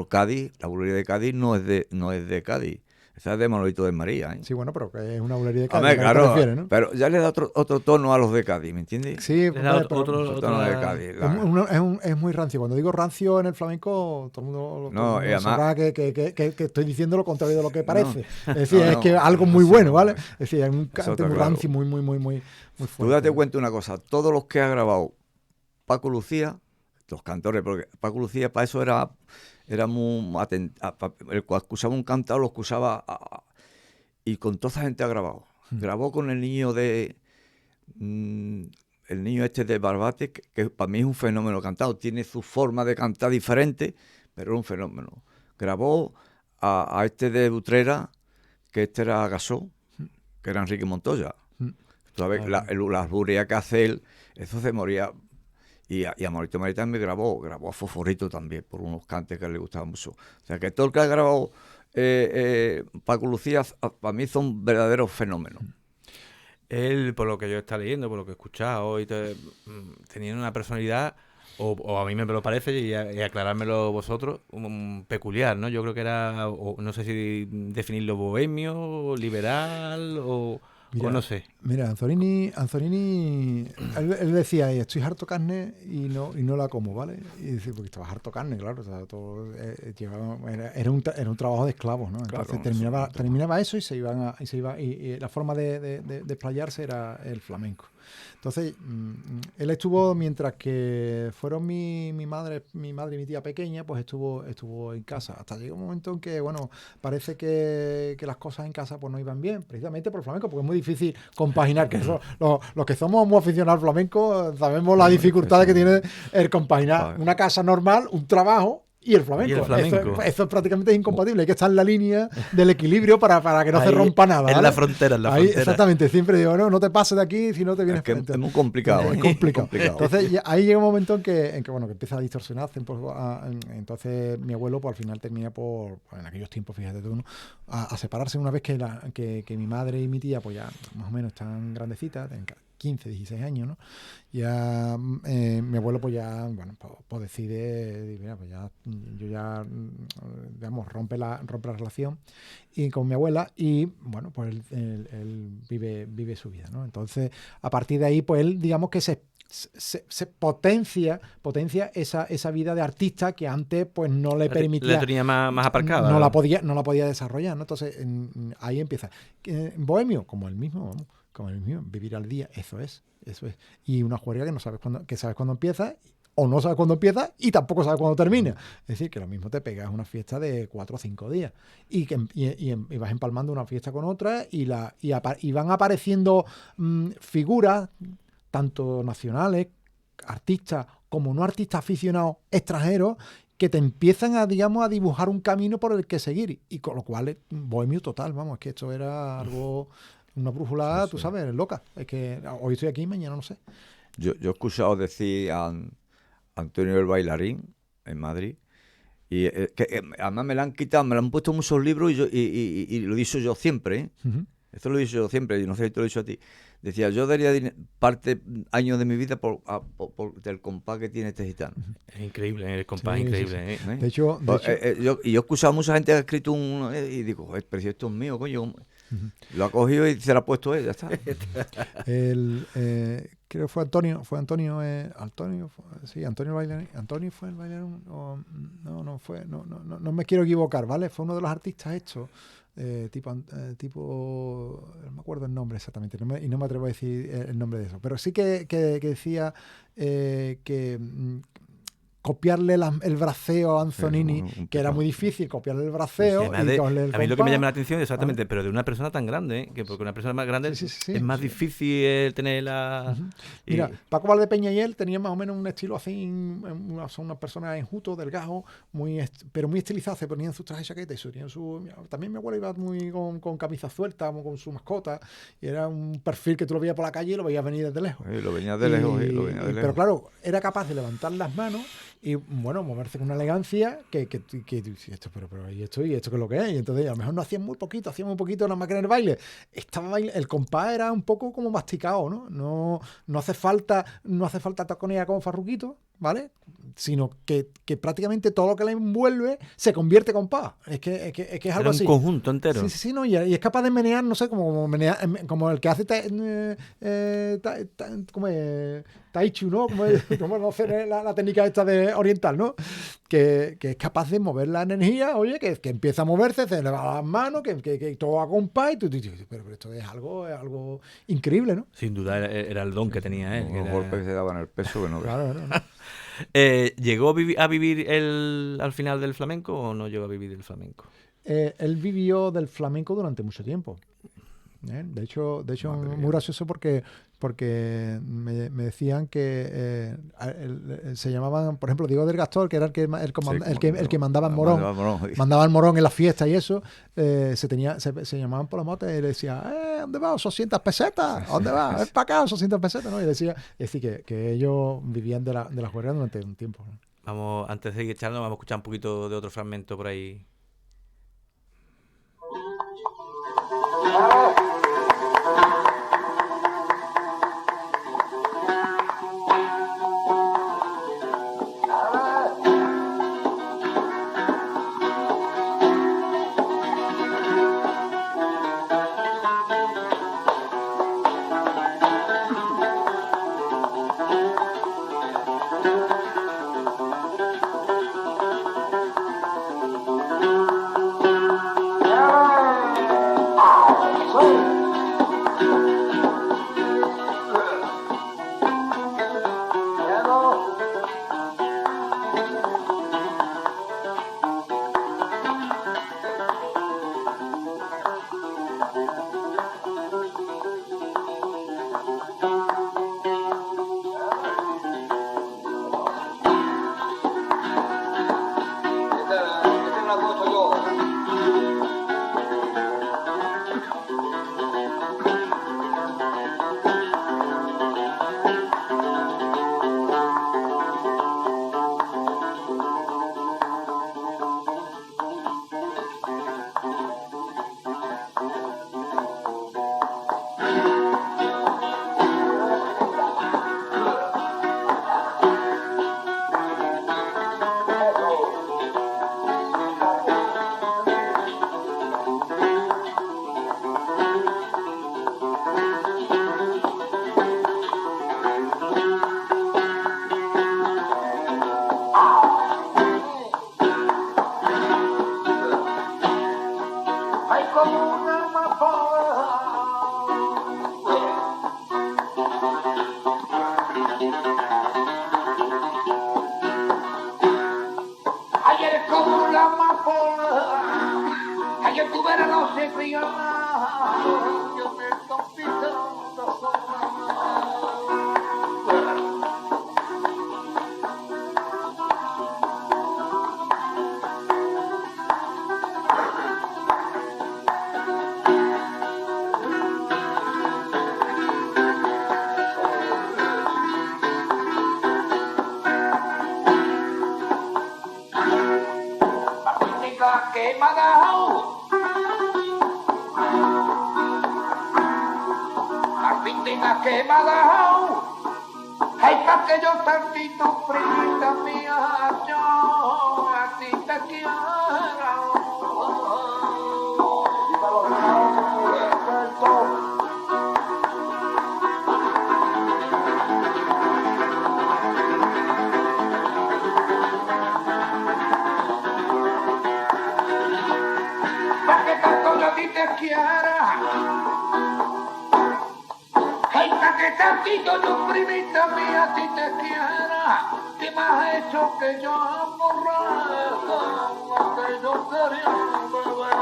[SPEAKER 5] Cádiz, la bulería de Cádiz no es de Cádiz. Esa es de Manolito de María.
[SPEAKER 4] Sí, bueno, pero que es una bulería de Cádiz.
[SPEAKER 5] Hombre, claro,
[SPEAKER 4] te refieres, ¿no?
[SPEAKER 5] pero ya le da otro tono a los de Cádiz, ¿me entiendes?
[SPEAKER 4] Sí,
[SPEAKER 3] Le da
[SPEAKER 5] Otro tono de Cádiz.
[SPEAKER 4] es muy rancio. Cuando digo rancio en el flamenco, todo el mundo sabrá que estoy diciendo lo contrario de lo que parece. Es decir, es que algo muy bueno, ¿vale? Es decir, es un cante muy rancio, muy fuerte.
[SPEAKER 5] Tú date cuenta una cosa, todos los que ha grabado Paco Lucía, los cantores, porque Paco Lucía para eso era muy el que escuchaba un cantador lo escuchaba y con toda esa gente ha grabado. Grabó con el niño el niño este de Barbate, que para mí es un fenómeno cantado, tiene su forma de cantar diferente, pero es un fenómeno. Grabó a este de Utrera, que este era Gasó, que era Enrique Montoya. ¿Sabes? Las bureas que hace él, eso se moría. Y a Manolito María también grabó a Fosforito también, por unos cantes que le gustaban mucho. O sea, que todo el que ha grabado Paco Lucía, para mí son verdaderos fenómenos.
[SPEAKER 3] Él, por lo que yo he estado leyendo, por lo que he escuchado, tenía una personalidad, o a mí me lo parece, y aclarármelo vosotros, peculiar, ¿no? Yo creo que era, no sé si definirlo bohemio, liberal, o no sé.
[SPEAKER 4] Mira, Anzolini él decía, estoy harto carne y no la como, ¿vale? Y dice, porque estabas harto carne, claro, o sea, todo, era un trabajo de esclavos, ¿no? Entonces
[SPEAKER 5] claro,
[SPEAKER 4] terminaba eso y la forma de explayarse era el flamenco. Entonces, él estuvo, mientras que fueron mi madre y mi tía pequeña, pues estuvo en casa. Hasta llegó un momento en que, bueno, parece que las cosas en casa pues no iban bien, precisamente por el flamenco, porque es muy difícil compaginar, que eso, los que somos muy aficionados al flamenco sabemos las dificultades que tiene el compaginar una casa normal, un trabajo y el flamenco. Eso es prácticamente incompatible. Hay que estar en la línea del equilibrio para que no se rompa nada. ¿vale?
[SPEAKER 3] En la frontera,
[SPEAKER 4] Exactamente. Siempre digo, no te pases de aquí si no te vienes.
[SPEAKER 5] Es muy complicado.
[SPEAKER 4] Es complicado. Entonces, ahí llega un momento en que empieza a distorsionarse. Entonces, mi abuelo, pues al final termina en aquellos tiempos, fíjate tú, ¿no? a separarse una vez que mi madre y mi tía, pues ya más o menos están grandecitas, 15, 16 años, ¿no? Ya mi abuelo pues ya, bueno, pues decide, mira, pues ya, yo ya, digamos, rompe la relación y con mi abuela y, bueno, pues él vive su vida, ¿no? Entonces, a partir de ahí, pues él, digamos que se potencia esa vida de artista que antes pues no le permitía,
[SPEAKER 3] le tenía más aparcada,
[SPEAKER 4] no la podía desarrollar, ¿no? Entonces ahí empieza bohemio como el mismo, vivir al día, eso es, y una juerga que no sabes cuándo empieza o no sabes cuándo empieza y tampoco sabes cuándo termina. Es decir, que lo mismo te pegas una fiesta de 4 o 5 días y vas empalmando una fiesta con otra y van apareciendo figuras tanto nacionales, artistas como no artistas aficionados extranjeros que te empiezan a dibujar un camino por el que seguir y con lo cual bohemio total, vamos, es que esto era algo, una brújula, sí. Tú sabes, loca, es que hoy estoy aquí, mañana no sé.
[SPEAKER 5] Yo he escuchado decir a Antonio el Bailarín en Madrid y que además me lo han puesto muchos libros y lo he dicho yo siempre, ¿eh? Uh-huh. Esto lo he dicho yo siempre y no sé si te lo he dicho a ti. Decía, yo daría años de mi vida por del compás que tiene este gitano.
[SPEAKER 3] Es increíble, el compás es increíble. Sí.
[SPEAKER 4] De hecho
[SPEAKER 5] yo he escuchado a mucha gente que ha escrito y digo, pero si esto es mío, coño. Uh-huh. Lo ha cogido y se lo ha puesto él, ya está.
[SPEAKER 4] Creo que fue Antonio Bailarín. ¿Antonio fue el bailarín? No me quiero equivocar, ¿vale? Fue uno de los artistas estos. Tipo, no me acuerdo el nombre exactamente, y no me atrevo a decir el nombre de eso, pero sí que decía que copiarle el braceo a Anzonini,
[SPEAKER 5] Sí,
[SPEAKER 4] que era muy difícil copiarle el braceo.
[SPEAKER 3] Sí, además
[SPEAKER 4] y cogerle el
[SPEAKER 3] a mí lo que me
[SPEAKER 4] compás.
[SPEAKER 3] llama la atención, exactamente, pero de una persona tan grande, ¿eh? Que porque una persona más grande
[SPEAKER 4] Sí, sí, sí,
[SPEAKER 3] es más
[SPEAKER 4] sí.
[SPEAKER 3] difícil tener la... y-
[SPEAKER 4] Mira, Paco Valdepeña y él tenían más o menos un estilo así, son unas personas enjutos, delgados, pero muy estilizados, se ponían sus trajes de chaqueta y también mi abuelo iba muy con camisa suelta, con su mascota, y era un perfil que tú lo veías por la calle y lo veías venir desde lejos.
[SPEAKER 5] Lo venía de lejos, lo venía de lejos.
[SPEAKER 4] Pero claro, era capaz de levantar las manos y, bueno, moverse con una elegancia que esto, pero ¿y esto qué es lo que es? Y entonces a lo mejor no hacían muy poquito nada más que en el baile. El compás era un poco como masticado, ¿no? No hace falta taconear como Farruquito, ¿vale? Sino que prácticamente todo lo que le envuelve se convierte compás. Es que es
[SPEAKER 3] Era
[SPEAKER 4] algo
[SPEAKER 3] un
[SPEAKER 4] así.
[SPEAKER 3] conjunto entero.
[SPEAKER 4] Sí, no, y es capaz de menear, no sé, como el que hace Tai Chi, ¿no? Como no sé la técnica esta de oriental, ¿no? Que es capaz de mover la energía, oye, que empieza a moverse, se le va las manos, que todo a compás, pero esto es algo increíble, ¿no?
[SPEAKER 3] Sin duda era el don que tenía él. que
[SPEAKER 5] Los
[SPEAKER 3] era-
[SPEAKER 5] golpes que se daban el peso que no veas.
[SPEAKER 4] Claro, no.
[SPEAKER 3] ¿Llegó a vivir al final del flamenco o no llegó a vivir el flamenco?
[SPEAKER 4] Él vivió del flamenco durante mucho tiempo. De hecho
[SPEAKER 5] Madre
[SPEAKER 4] muy
[SPEAKER 5] mía.
[SPEAKER 4] gracioso porque me decían que se llamaban, por ejemplo, Diego del Gastor, que era el que mandaba en Morón. Mandaba el Morón en la fiesta y eso, se llamaban por la moto y le decía, ¿dónde vas? 800 pesetas, ¿a dónde vas? Es para acá, 800 pesetas, ¿no? Y decía, es decir, que ellos vivían de la juerga durante un tiempo, ¿no?
[SPEAKER 3] Vamos, antes de seguir charlando, vamos a escuchar un poquito de otro fragmento por ahí.
[SPEAKER 6] Ayer como la amapola, ayer tu verano se fría, yo me estoy pisando sola. La que me ha dejado, la pintina que me ha dejado, hay para que yo tantito, primita mía, yo a ti te quiero. Para que tanto yo a ti te quiera, hay para que tantito yo, primita mía, a ti te quiera. si me has hecho que yo aborrezca que yo quería beber.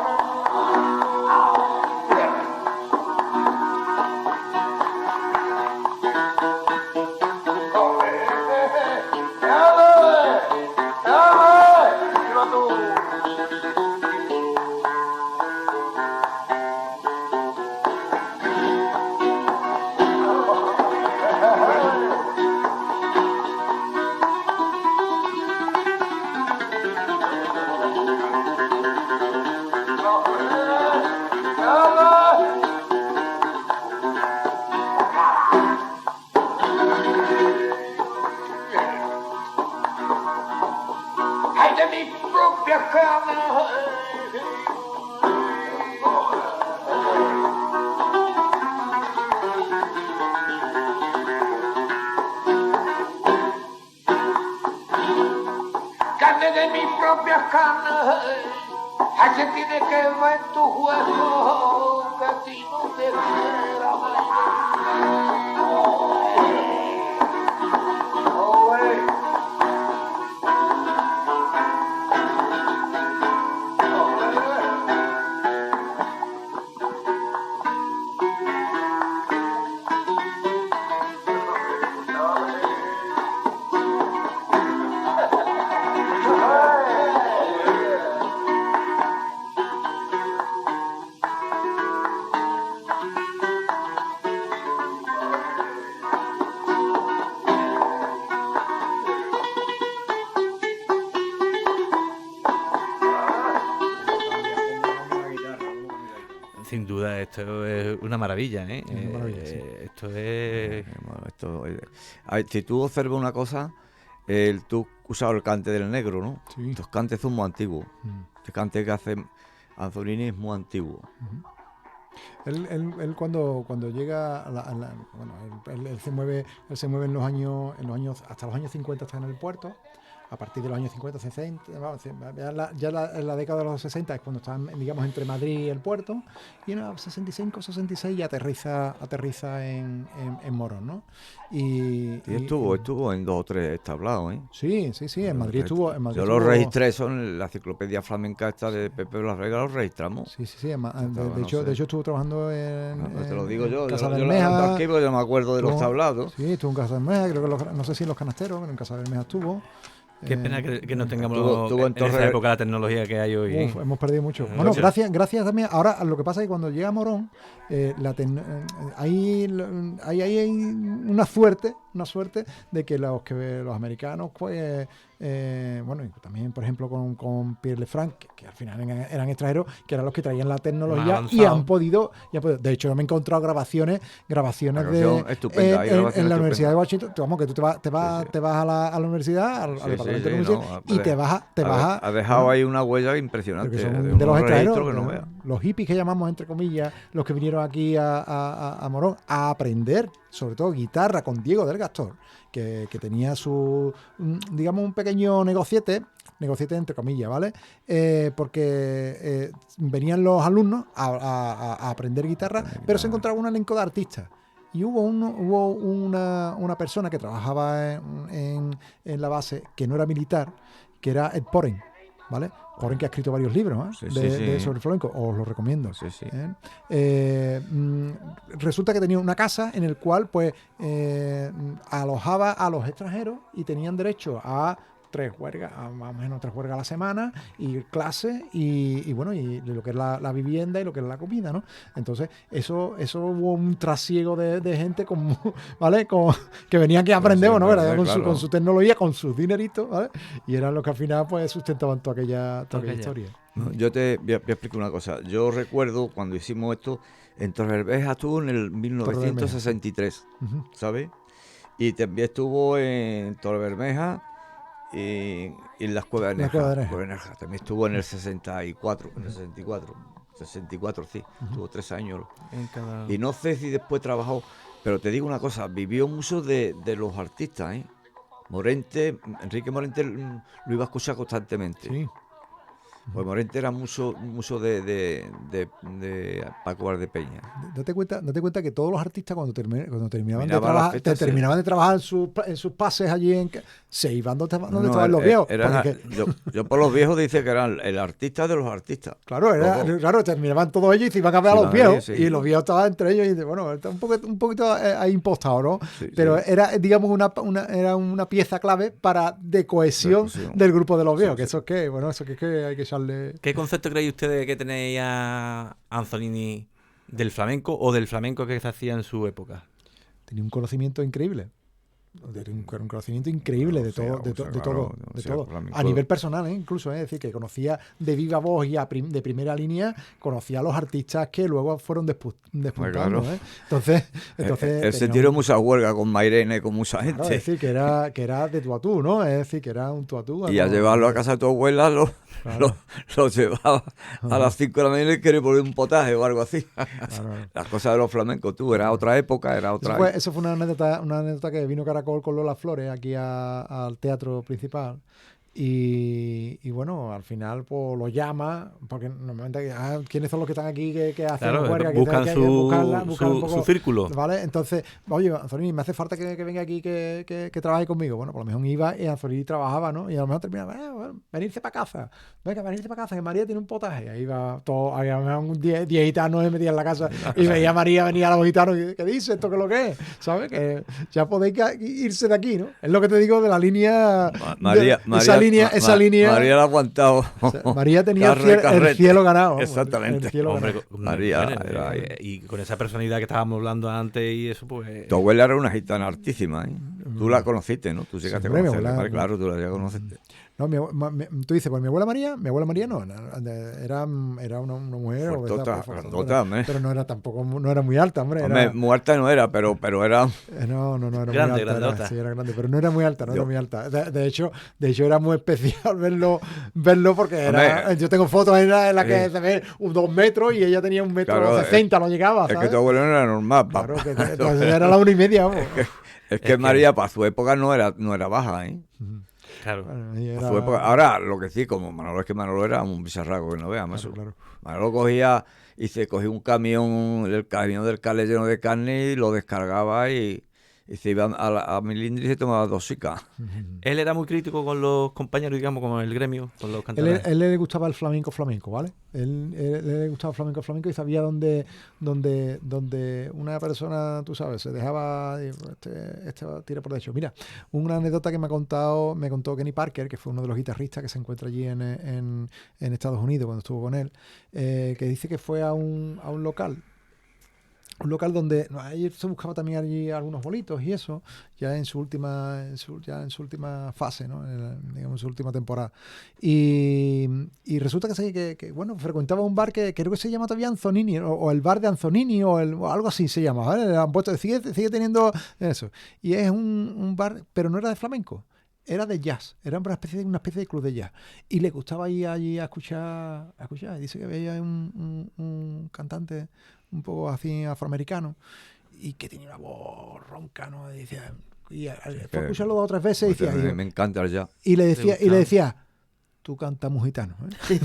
[SPEAKER 6] Ay, de mi propia cama. Carne de mi propia carne. Ay, se tiene que ver tu hueso, que a ti no te quiera
[SPEAKER 3] Sin duda, esto es una maravilla, ¿eh?
[SPEAKER 4] Una maravilla, sí.
[SPEAKER 3] Esto es...
[SPEAKER 5] Si tú observas una cosa, tú usas el cante del negro, ¿no?
[SPEAKER 4] Sí.
[SPEAKER 5] Estos cantes son muy antiguos.
[SPEAKER 4] Mm.
[SPEAKER 5] Este cante que hace Anzolini es muy antiguo.
[SPEAKER 4] Él cuando llega bueno, él se mueve en los años hasta los años 50 está en el puerto. A partir de los años 50, 60, en la década de los 60 es cuando están, digamos, entre Madrid y el puerto, y en los 65, 66 ya aterriza en Morón, ¿no?
[SPEAKER 5] Y estuvo en 2 o 3 tablados, ¿eh?
[SPEAKER 4] Sí, en Madrid estuvo.
[SPEAKER 5] Yo los registré, son en la enciclopedia flamenca esta de Pepe Las Vegas, los registramos.
[SPEAKER 4] Sí, de hecho estuvo trabajando
[SPEAKER 5] te lo digo yo,
[SPEAKER 4] Casa
[SPEAKER 5] yo
[SPEAKER 4] Bermeja.
[SPEAKER 5] aquí porque no me acuerdo de los tablados.
[SPEAKER 4] Sí, estuvo en Casa Bermeja, creo que no sé si en Los Canasteros, pero en Casa Bermeja estuvo.
[SPEAKER 3] Qué pena que no tengamos
[SPEAKER 5] tuvo
[SPEAKER 3] en esa época la tecnología que hay hoy. ¿eh?
[SPEAKER 4] Hemos perdido mucho. Bueno, gracias también. Ahora, lo que pasa es que cuando llega Morón, hay una suerte de que los americanos, pues, bueno, y también, por ejemplo, con Pierre Lefranc, que al final eran extranjeros, que eran los que traían la tecnología y han podido. De hecho, yo me he encontrado grabaciones en la Universidad de Washington. Vamos, que tú te vas a la universidad, al departamento de la universidad, y te vas a...
[SPEAKER 5] Ha dejado ahí una huella impresionante.
[SPEAKER 4] Son de los extranjeros,
[SPEAKER 5] que no veas.
[SPEAKER 4] los hippies que llamamos, entre comillas, los que vinieron aquí a Morón a aprender, sobre todo guitarra, con Diego del Gastor, que tenía digamos, un pequeño negociete entre comillas, ¿vale? Porque venían los alumnos a aprender guitarra, pero se encontraba un elenco de artistas. Y hubo una persona que trabajaba en la base, que no era militar, que era Ed Poren, ¿vale? Poren, que ha escrito varios libros sobre el flamenco, os lo recomiendo. Resulta que tenía una casa en el cual, pues, alojaba a los extranjeros y tenían derecho a 3 huelgas, más o menos 3 huelgas a la semana, y clases, y bueno, y lo que es la vivienda y lo que es la comida, ¿no? Entonces, eso hubo un trasiego de gente ¿vale? Que venían aquí a aprender, ¿no? ¿Verdad? Con su tecnología, con sus dineritos, ¿vale? Y eran los que al final, pues, sustentaban toda aquella historia.
[SPEAKER 5] No, yo te voy a explicar una cosa. Yo recuerdo cuando hicimos esto, en Torrebermeja estuvo en el 1963, ¿sabes? Y también estuvo en Torrebermeja y en las Cuevas de Nerja. También estuvo en el 64, sí, estuvo 3 años. Y no sé si después trabajó, pero te digo una cosa, vivió mucho de los artistas, ¿eh? Enrique Morente lo iba a escuchar constantemente.
[SPEAKER 4] Sí.
[SPEAKER 5] Pues Morente era mucho de Paco Valdepeña.
[SPEAKER 4] Date cuenta que todos los artistas cuando terminaban de
[SPEAKER 5] Terminaban las
[SPEAKER 4] trabajar,
[SPEAKER 5] fiestas,
[SPEAKER 4] terminaban de trabajar en sus pases allí, se iban donde
[SPEAKER 5] No,
[SPEAKER 4] estaban los viejos.
[SPEAKER 5] era-
[SPEAKER 4] porque-
[SPEAKER 5] yo por los viejos dice que eran el artista de los artistas.
[SPEAKER 4] Claro,
[SPEAKER 5] Luego-
[SPEAKER 4] claro, terminaban todos ellos y se iban a ver a
[SPEAKER 5] Se
[SPEAKER 4] los
[SPEAKER 5] iban a
[SPEAKER 4] viejos.
[SPEAKER 5] ver, sí.
[SPEAKER 4] Y los viejos estaban entre ellos y dice, bueno, está un poquito ahí impostado, ¿no?
[SPEAKER 5] Sí,
[SPEAKER 4] Pero
[SPEAKER 5] sí.
[SPEAKER 4] era, digamos, era una pieza clave de cohesión
[SPEAKER 5] De cohesión.
[SPEAKER 4] del grupo de los viejos.
[SPEAKER 5] Sí,
[SPEAKER 4] Que
[SPEAKER 5] sí.
[SPEAKER 4] eso es que, bueno, eso que es que hay que echarle.
[SPEAKER 3] ¿Qué concepto creéis ustedes que tenéis a Anzolini del flamenco o del flamenco que se hacía en su época?
[SPEAKER 4] Tenía un conocimiento increíble. Un conocimiento increíble de todo, de todo. A nivel personal, incluso, es decir, que conocía de viva voz y de primera línea, conocía a los artistas que luego fueron despuntando.
[SPEAKER 5] Claro.
[SPEAKER 4] Entonces
[SPEAKER 5] Él se
[SPEAKER 4] tenía
[SPEAKER 5] tiró
[SPEAKER 4] un-
[SPEAKER 5] mucha huelga con Mairene, con mucha
[SPEAKER 4] claro,
[SPEAKER 5] gente.
[SPEAKER 4] es decir, que era de tú a tú, ¿no? Es decir, que era un tú a tú.
[SPEAKER 5] Y a
[SPEAKER 4] ¿no?
[SPEAKER 5] llevarlo a casa de tu abuela
[SPEAKER 4] Claro.
[SPEAKER 5] lo llevaba a las 5 de la mañana y quería poner un potaje o algo así.
[SPEAKER 4] Claro.
[SPEAKER 5] Las cosas de los flamencos, era otra época, era otra.
[SPEAKER 4] Eso fue una anécdota que vino Caracol con Lola Flores aquí al teatro principal. Y bueno, al final pues lo llama, porque normalmente, ¿quiénes son los que están aquí que hacen
[SPEAKER 3] Claro,
[SPEAKER 4] huelga?
[SPEAKER 3] buscan
[SPEAKER 4] Que
[SPEAKER 3] su-
[SPEAKER 4] buscar un
[SPEAKER 3] su
[SPEAKER 4] poco,
[SPEAKER 3] círculo.
[SPEAKER 4] ¿vale? Entonces, oye, Anzolini, me hace falta que venga aquí, que trabaje conmigo. Bueno, por lo mejor iba y Anzolini trabajaba, ¿no? Y a lo mejor terminaba, bueno, venirse para casa. Venga, venirse para casa, que María tiene un potaje. Ahí va todo, a lo mejor 10 gitanos se metían en la casa y veía a María, venía a los gitanos y ¿qué dice esto? ¿Qué es lo que es? ¿Sabes? Que ya podéis irse de aquí, ¿no? Es lo que te digo de la línea... esa línea...
[SPEAKER 5] María la ha aguantado.
[SPEAKER 4] O sea, María tenía
[SPEAKER 5] Carro de
[SPEAKER 4] el
[SPEAKER 5] carrete.
[SPEAKER 4] cielo ganado. Vamos,
[SPEAKER 5] Exactamente.
[SPEAKER 4] el cielo
[SPEAKER 3] Hombre,
[SPEAKER 4] ganado.
[SPEAKER 5] María
[SPEAKER 3] bueno,
[SPEAKER 5] era-
[SPEAKER 3] y con esa personalidad que estábamos hablando antes y eso, pues...
[SPEAKER 5] Tu abuela era una gitana altísima, ¿eh? Tú la conociste, ¿no? Tú llegaste
[SPEAKER 4] hombre,
[SPEAKER 5] a
[SPEAKER 4] mi
[SPEAKER 5] conocerla.
[SPEAKER 4] abuela-
[SPEAKER 5] Vale, claro, tú la ya conociste.
[SPEAKER 4] No, tú dices, pues mi abuela María no, era una mujer
[SPEAKER 5] Fuertota,
[SPEAKER 4] obesa,
[SPEAKER 5] grandota, hombre.
[SPEAKER 4] pero no era tampoco, no era muy alta, hombre.
[SPEAKER 5] Hombre,
[SPEAKER 4] Era,
[SPEAKER 5] muerta no era, pero era...
[SPEAKER 4] no era
[SPEAKER 3] Grande,
[SPEAKER 4] muy alta.
[SPEAKER 3] grandota.
[SPEAKER 4] Sí, era grande, pero no era muy alta,
[SPEAKER 5] Yo-
[SPEAKER 4] muy alta. De hecho era muy especial verlo porque era,
[SPEAKER 5] Hombre,
[SPEAKER 4] yo tengo fotos en la que
[SPEAKER 5] sí.
[SPEAKER 4] se ve 2 metros y ella tenía 1,60
[SPEAKER 5] Claro,
[SPEAKER 4] m, no llegaba,
[SPEAKER 5] Es
[SPEAKER 4] ¿sabes?
[SPEAKER 5] que tu abuelo no era normal,
[SPEAKER 4] Claro,
[SPEAKER 5] papá.
[SPEAKER 4] que entonces era la 1,5, vamos.
[SPEAKER 5] Es que María, para su época, no era baja, ¿eh?
[SPEAKER 3] Claro.
[SPEAKER 4] Bueno, y
[SPEAKER 5] Para su época. Ahora, lo que sí, como Manolo, es que Manolo era un bicharraco que no veas, macho.
[SPEAKER 4] claro.
[SPEAKER 5] Manolo cogía un camión, el camión del Cale lleno de carne y lo descargaba y se iba a Milindri y se tomaba 2 sicas.
[SPEAKER 3] Él era muy crítico con los compañeros, digamos, con el gremio, con los cantantes.
[SPEAKER 4] Él le gustaba el flamenco, ¿vale? Él le gustaba el flamenco y sabía dónde una persona, tú sabes, se dejaba, este va a tirar por el hecho. Mira, una anécdota que me contó Kenny Parker, que fue uno de los guitarristas que se encuentra allí en Estados Unidos cuando estuvo con él, que dice que fue a un local. Un local donde ahí se buscaba también allí algunos bolitos y eso, ya en su última fase, ¿no? Digamos, en su última temporada. Y resulta que bueno, frecuentaba un bar que creo que se llama todavía Anzolini, o el bar de Anzolini, o algo así se llama, ¿vale? Le han puesto, sigue teniendo eso. Y es un bar, pero no era de flamenco. Era de jazz, era una especie de club de jazz. Y le gustaba ir allí a escuchar. Dice que veía un cantante un poco así afroamericano y que tenía una voz ronca, ¿no? Y decía, fue a escucharlo 2 o 3 veces y decía,
[SPEAKER 5] Me encanta el jazz.
[SPEAKER 4] y le decía, tú cantas muy gitano, ¿eh?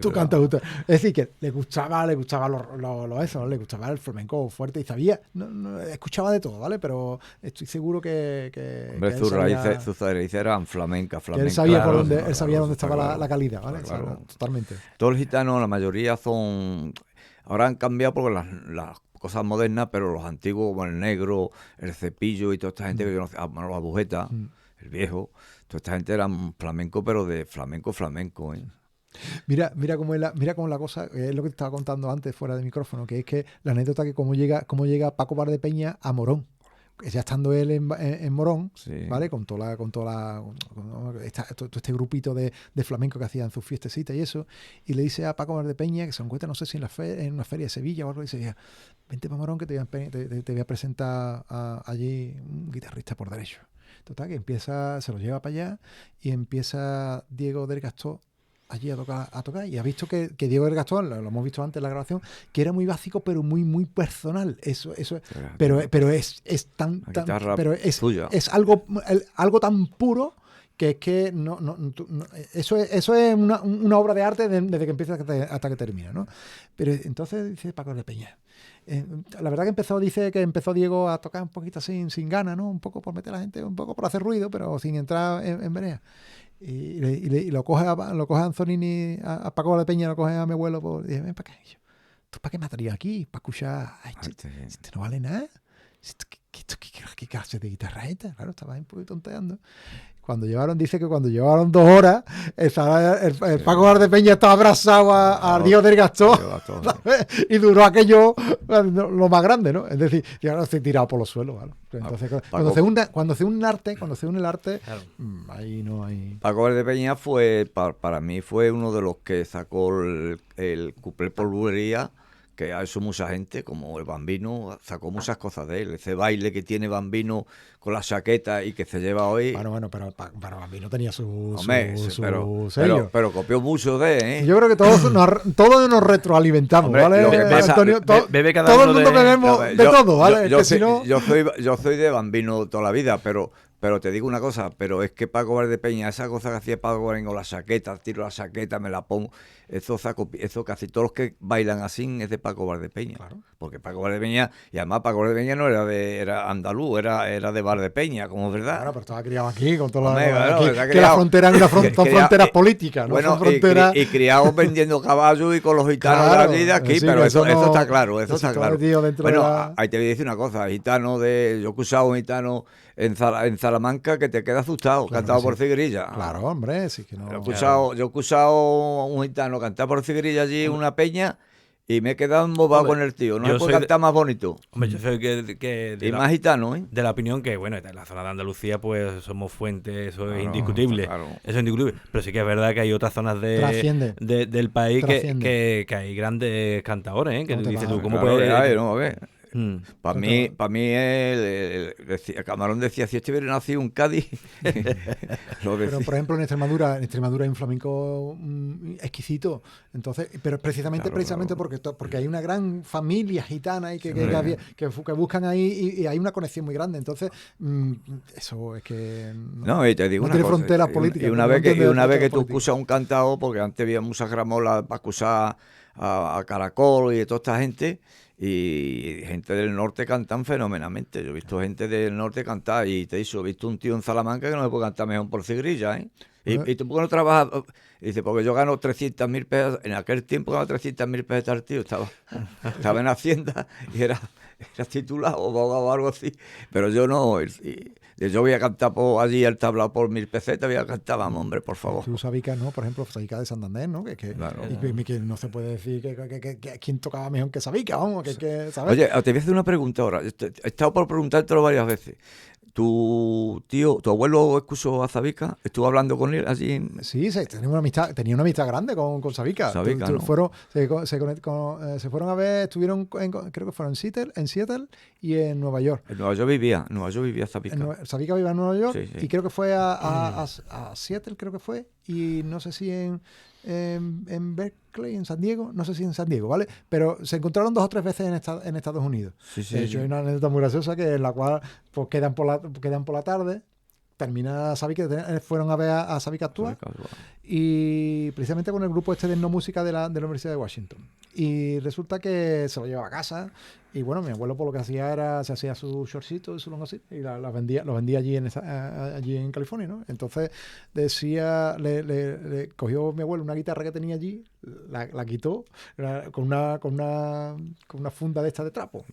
[SPEAKER 4] Tú cantas gitano. Es decir, que le gustaba eso, ¿no? Le gustaba el flamenco fuerte y sabía, no, escuchaba de todo, ¿vale? Pero estoy seguro que
[SPEAKER 5] Hombre,
[SPEAKER 4] él
[SPEAKER 5] sus
[SPEAKER 4] sabía-
[SPEAKER 5] raíces eran flamenca.
[SPEAKER 4] que él sabía
[SPEAKER 5] claro,
[SPEAKER 4] por dónde,
[SPEAKER 5] claro,
[SPEAKER 4] él sabía
[SPEAKER 5] claro,
[SPEAKER 4] dónde
[SPEAKER 5] está
[SPEAKER 4] estaba
[SPEAKER 5] claro.
[SPEAKER 4] la calidad, ¿vale?
[SPEAKER 5] Claro.
[SPEAKER 4] O sea, totalmente.
[SPEAKER 5] Todos los gitanos, la mayoría son... Ahora han cambiado porque las cosas modernas, pero los antiguos, como el negro, el cepillo y toda esta gente que conoce, Manolo Abujeta, el viejo, toda esta gente eran flamenco, pero de flamenco, ¿eh?
[SPEAKER 4] Mira cómo es la cosa, es lo que te estaba contando antes fuera de micrófono, que es que la anécdota que cómo llega Paco Valdepeña a Morón. Ya estando él en Morón,
[SPEAKER 5] Sí.
[SPEAKER 4] ¿vale? Con todo este grupito de flamenco que hacían sus fiestecitas y eso, y le dice a Paco Valdepeña, que se encuentra, no sé si en una feria de Sevilla o algo, y dice, vente para Morón que te voy a presentar allí un guitarrista por derecho. Total, que se lo lleva para allá y empieza Diego del Gastó allí a tocar y ha visto que Diego del Gastón, lo hemos visto antes en la grabación, que era muy básico pero muy personal, eso pero es tan
[SPEAKER 5] guitarra
[SPEAKER 4] pero es
[SPEAKER 5] tuya.
[SPEAKER 4] algo tan puro que es que eso es una obra de arte desde que empieza hasta que termina, ¿no? Pero entonces dice Paco de Peña. La verdad que dice que empezó Diego a tocar un poquito sin ganas, ¿no? Un poco por meter a la gente, un poco por hacer ruido, pero sin entrar en vereda. Y lo coge a Anzolini, a Paco de Peña, lo coge a mi abuelo, y dice, ven para acá. Y yo, ¿tú para qué me has traído aquí? Para escuchar. Ay, este no vale nada. ¿Qué clase de guitarra es esta? Claro, estaba un poco tonteando. Dice que cuando llevaron 2 horas, el Paco Valdepeña estaba abrazado a Diego del Gastón, y duró aquello lo más grande, ¿no? Es decir, y ahora estoy tirado por los suelos, ¿vale? Entonces, cuando se une el arte, claro. Ahí no hay...
[SPEAKER 5] Paco Valdepeña para mí fue uno de los que sacó el cuplé por bulería, que ha hecho mucha gente, como el Bambino, sacó muchas cosas de él. Ese baile que tiene Bambino con la chaqueta y que se lleva hoy...
[SPEAKER 4] Bueno, pero Bambino tenía su
[SPEAKER 5] sello. Pero copió mucho de él, ¿eh?
[SPEAKER 4] Yo creo que todos nos retroalimentamos,
[SPEAKER 5] hombre,
[SPEAKER 4] ¿vale? Antonio,
[SPEAKER 3] bebe cada
[SPEAKER 4] todo el
[SPEAKER 3] uno
[SPEAKER 4] mundo bebemos de todo, ¿vale?
[SPEAKER 5] Yo soy de Bambino toda la vida, pero te digo una cosa, pero es que Paco Valdepeña, esa cosa que hacía Paco Valdepeña con la chaqueta, tiro la chaqueta, me la pongo, eso casi todos los que bailan así es de Paco Valdepeña. Claro. Porque Paco Valdepeña, y además Paco Valdepeña no era andaluz, era de Valdepeña, como es verdad.
[SPEAKER 4] Claro, pero estaba criado aquí, con todas
[SPEAKER 5] las
[SPEAKER 4] fronteras son fronteras políticas, ¿no?
[SPEAKER 5] Bueno,
[SPEAKER 4] son fronteras...
[SPEAKER 5] y criados vendiendo caballos y con los gitanos de allí de aquí, sí, pero eso está claro, eso está claro. Bueno, ahí te voy a decir una cosa, yo he escuchado un gitano en Salamanca que te queda asustado, claro, cantado por Cigrilla.
[SPEAKER 4] Claro, hombre, sí que no.
[SPEAKER 5] Yo he escuchado un gitano cantar por Cigrilla allí en una peña y me he quedado embobado con el tío. No se puede cantar más bonito.
[SPEAKER 3] Hombre, yo soy
[SPEAKER 5] más gitano, ¿eh?
[SPEAKER 3] De la opinión que, bueno, en la zona de Andalucía pues somos fuentes, eso es indiscutible. Claro. Eso es indiscutible. Pero sí que es verdad que hay otras zonas del país que hay grandes cantadores, ¿eh? Que dices tú, ¿cómo puedes...?
[SPEAKER 5] A ver. Para mí Camarón decía, si este hubiera nacido un Cádiz
[SPEAKER 4] pero por ejemplo en Extremadura hay un flamenco exquisito, entonces, pero precisamente porque hay una gran familia gitana y que buscan ahí y hay una conexión muy grande, entonces eso es que
[SPEAKER 5] y te digo
[SPEAKER 4] no tiene fronteras políticas.
[SPEAKER 5] Y una vez que tú escuchas un cantado, porque antes había muchas gramolas para escuchar a Caracol y a toda esta gente, y gente del norte cantan fenomenalmente. Yo he visto gente del norte cantar y he visto un tío en Salamanca que no me puede cantar mejor por Cigrilla, ¿eh? ¿Y tú por qué no trabajas? Y dice, porque yo gano 300.000 pesos. En aquel tiempo ganaba 300.000 pesos al tío. Estaba en Hacienda y era titulado o abogado o algo así. Pero yo no. Yo voy a cantar allí al tablado por 1.000 pesetas, voy a cantar, vamos, hombre, por favor.
[SPEAKER 4] Tú Sabica, ¿no? Por ejemplo, Sabica de Santander, ¿no? Claro. Que no se puede decir que quién tocaba mejor que Sabica, vamos, ¿sabes?
[SPEAKER 5] Oye, te voy a hacer una pregunta ahora. He estado por preguntártelo varias veces. ¿Tu abuelo escuchó a Sabica? ¿Estuvo hablando con él allí?
[SPEAKER 4] Sí, tenía una amistad grande con Sabica.
[SPEAKER 5] ¿No?
[SPEAKER 4] Se fueron a ver, estuvieron, creo que fueron en Seattle y en Nueva York.
[SPEAKER 5] En Nueva York vivía Sabica.
[SPEAKER 4] Sabica vivía en Nueva York,
[SPEAKER 5] sí.
[SPEAKER 4] Y creo que fue a Seattle, creo que fue, y no sé si en Berkeley, en San Diego, no sé si en San Diego, ¿vale? Pero se encontraron 2 o 3 veces en Estados Unidos. De hecho, hay una anécdota muy graciosa en la cual pues quedan por la tarde, termina Sabica, fueron a ver a Sabica actuar, y precisamente con el grupo de no música de la Universidad de Washington. Y resulta que se lo llevaba a casa, y bueno, mi abuelo por lo que hacía era, se hacía su shortcito y su longo así, y los vendía allí en California, ¿no? Entonces decía, le cogió mi abuelo una guitarra que tenía allí, la quitó con una funda de esta de trapo.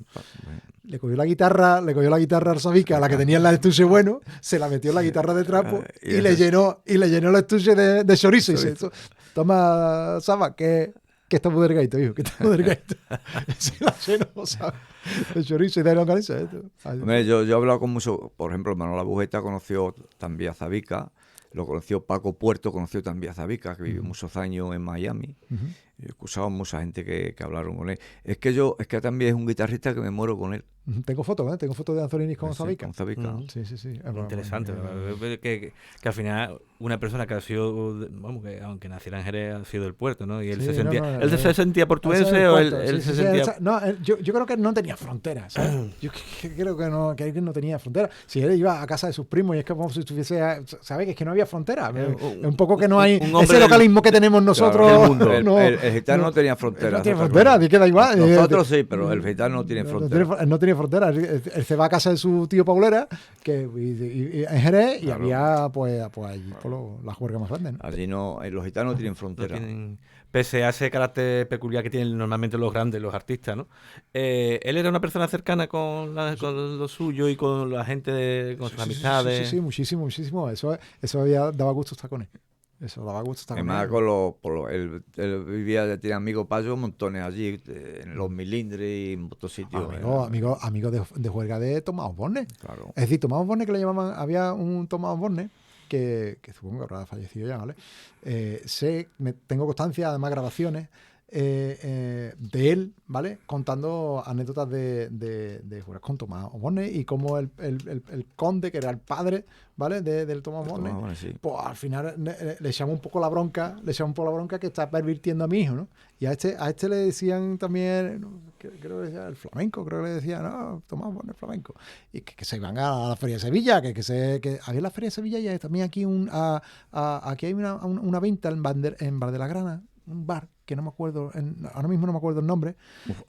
[SPEAKER 4] Le cogió la guitarra al Sabica, la que tenía en la estuche bueno, se la metió en la guitarra de trapo y le llenó el estuche de chorizo. Y dice, toma, Saba, que está muy delgadito, hijo, que está muy delgadito. Se la llenó, ¿sabes? El chorizo y de longaniza.
[SPEAKER 5] Yo he hablado con muchos, por ejemplo, Manuel Bujeta conoció también a Sabica, lo conoció Paco Puerto, conoció también a Sabica, que vivió muchos años en Miami. Yo he escuchado a mucha gente que hablaron con él. Es que también es un guitarrista que me muero con él.
[SPEAKER 4] Tengo fotos, ¿eh? Tengo fotos de Anzolini con
[SPEAKER 5] Sí,
[SPEAKER 4] Zabica.
[SPEAKER 5] con Zabica.
[SPEAKER 4] Sí, sí, sí.
[SPEAKER 3] Interesante, que al final una persona que ha sido, vamos, que aunque naciera en Jerez, ha sido del puerto, ¿no? Y él
[SPEAKER 4] Sí,
[SPEAKER 3] se sentía,
[SPEAKER 4] no,
[SPEAKER 3] él se sentía portuense o él se sentía...
[SPEAKER 4] No, yo creo que no tenía fronteras, ¿sabes? Yo creo que él no tenía fronteras. Si él iba a casa de sus primos y es como si estuviese, ¿sabes? Que es que no había fronteras. Es un poco que no hay ese localismo que tenemos nosotros.
[SPEAKER 5] Claro, el mundo.
[SPEAKER 4] No,
[SPEAKER 5] El gitano no tenía fronteras.
[SPEAKER 4] no tiene fronteras, ni queda igual.
[SPEAKER 5] Nosotros sí, pero el gitano no tiene fronteras.
[SPEAKER 4] No tiene fronteras. Él se va a casa de su tío Paulera, y en Jerez, y
[SPEAKER 5] Claro.
[SPEAKER 4] había pues allí la juerga más grande, ¿no?
[SPEAKER 5] Allí no, los gitanos no tienen
[SPEAKER 3] No
[SPEAKER 5] fronteras.
[SPEAKER 3] tienen- pese a ese carácter peculiar que tienen normalmente los grandes, los artistas, ¿no? Él era una persona cercana con lo suyo y con la gente, con sus amistades.
[SPEAKER 4] Sí, muchísimo. Eso daba gusto estar con él. Eso daba gusto estar con
[SPEAKER 5] Además,
[SPEAKER 4] él.
[SPEAKER 5] él vivía, tenía amigos payos, montones allí, en los Milindres y en otros sitios.
[SPEAKER 4] Amigo de juerga de Tomás Osborne.
[SPEAKER 5] Claro.
[SPEAKER 4] Es decir, Tomás Osborne, que le llamaban, había un Tomás Osborne que supongo que habrá fallecido ya, ¿vale? Tengo constancia, además grabaciones de él, ¿vale? Contando anécdotas de juegas con Tomás Osborne y cómo el conde, que era el padre, ¿vale? Del Tomás Osborne,
[SPEAKER 5] Sí.
[SPEAKER 4] pues al final le echamos un poco la bronca, que está pervirtiendo a mi hijo, ¿no? Y a este le decían también, ¿no? Creo que decía el flamenco, creo que le decían, no, Tomás Osborne el flamenco. Y que se iban a la Feria de Sevilla, que había la Feria de Sevilla y también aquí aquí hay una venta en Bar de la Grana, un bar que no me acuerdo, ahora mismo no me acuerdo el nombre.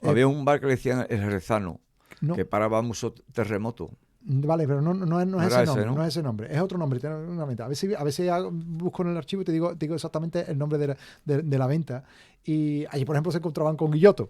[SPEAKER 5] Había un bar que le decían el Jerezano,
[SPEAKER 4] No,
[SPEAKER 5] que paraba mucho terremoto.
[SPEAKER 4] vale, pero no es
[SPEAKER 5] era
[SPEAKER 4] ese nombre,
[SPEAKER 5] ese, ¿no?
[SPEAKER 4] no es ese nombre, es otro nombre, tiene una venta. A ver si busco en el archivo y te digo exactamente el nombre de la venta. Y allí, por ejemplo, se encontraban con Guilloto,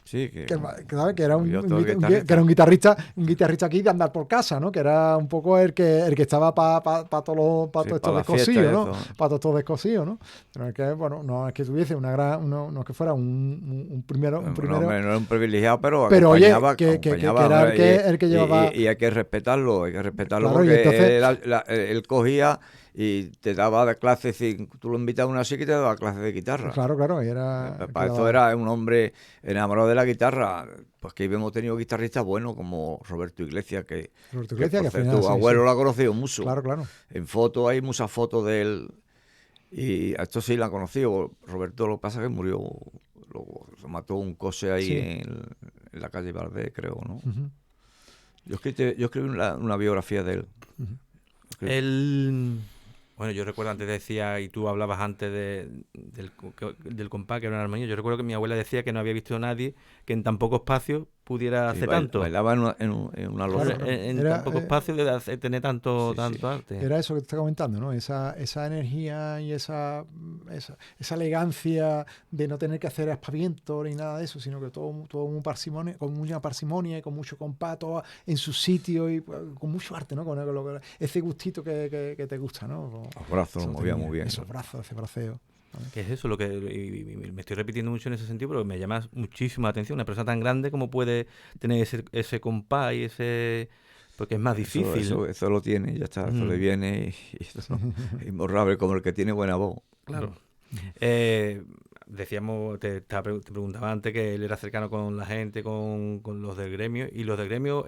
[SPEAKER 5] Sí,
[SPEAKER 4] ¿sabes? Que era
[SPEAKER 5] Guilloto,
[SPEAKER 4] que era un guitarrista aquí de andar por casa, ¿no? Que era un poco el que estaba para todos
[SPEAKER 5] Sí,
[SPEAKER 4] estos
[SPEAKER 5] pa' la
[SPEAKER 4] descosidos,
[SPEAKER 5] fiesta y
[SPEAKER 4] ¿no?
[SPEAKER 5] eso.
[SPEAKER 4] Para todos estos descosidos, ¿no? Pero es que, bueno, no es que tuviese no es que fuera un primero.
[SPEAKER 5] No, hombre, no era un privilegiado, pero
[SPEAKER 4] Oye,
[SPEAKER 5] acompañaba,
[SPEAKER 4] que
[SPEAKER 5] acompañaba,
[SPEAKER 4] era
[SPEAKER 5] hombre,
[SPEAKER 4] el que llevaba.
[SPEAKER 5] y hay que respetarlo
[SPEAKER 4] Claro, y
[SPEAKER 5] porque
[SPEAKER 4] entonces-
[SPEAKER 5] él cogía y te daba de clases, tú lo invitabas a una así que te daba clases de guitarra.
[SPEAKER 4] Claro, y era.
[SPEAKER 5] Para eso era un hombre enamorado de la guitarra. Pues que hemos tenido guitarristas buenos como Roberto Iglesias, que
[SPEAKER 4] Roberto Iglesias, que
[SPEAKER 5] por
[SPEAKER 4] al final,
[SPEAKER 5] cierto, tu
[SPEAKER 4] sí,
[SPEAKER 5] abuelo
[SPEAKER 4] sí.
[SPEAKER 5] lo ha conocido mucho.
[SPEAKER 4] Claro.
[SPEAKER 5] En fotos hay muchas fotos de él. Y a esto sí lo han conocido. Roberto, lo que pasa es que murió, lo mató un coche ahí
[SPEAKER 4] Sí.
[SPEAKER 5] en la calle Valdés, creo, ¿no?
[SPEAKER 4] Ujú.
[SPEAKER 5] Yo escribí una biografía de él.
[SPEAKER 3] Él, bueno, yo recuerdo antes decía, y tú hablabas antes del compás, que era un armonio. Yo recuerdo que mi abuela decía que no había visto a nadie que en tan poco espacio pudiera
[SPEAKER 5] Sí,
[SPEAKER 3] hacer tanto.
[SPEAKER 5] bailaba en una loza.
[SPEAKER 4] Claro.
[SPEAKER 3] En
[SPEAKER 4] Era,
[SPEAKER 3] tan poco espacio de tener tanto arte.
[SPEAKER 4] Era eso que te estaba comentando, ¿no? Esa energía y esa elegancia de no tener que hacer aspavientos ni nada de eso, sino que todo muy parsimonia, con mucha parsimonia y con mucho compás, todo en su sitio y con mucho arte, ¿no? Con ese gustito que te gusta, ¿no?
[SPEAKER 5] Los brazos
[SPEAKER 4] Eso
[SPEAKER 5] los movía
[SPEAKER 4] tenía,
[SPEAKER 5] muy bien.
[SPEAKER 4] esos brazos, ese braceo.
[SPEAKER 3] Que es eso lo que y me estoy repitiendo mucho en ese sentido, pero me llama muchísimo la atención. Una persona tan grande como puede tener ese compás y ese... Porque es más difícil.
[SPEAKER 5] Eso lo tiene, ya está, eso le viene y eso, imborrable, como el que tiene buena voz.
[SPEAKER 3] Claro. Decíamos, te preguntaba antes que él era cercano con la gente, con los del gremio. ¿Y los del gremio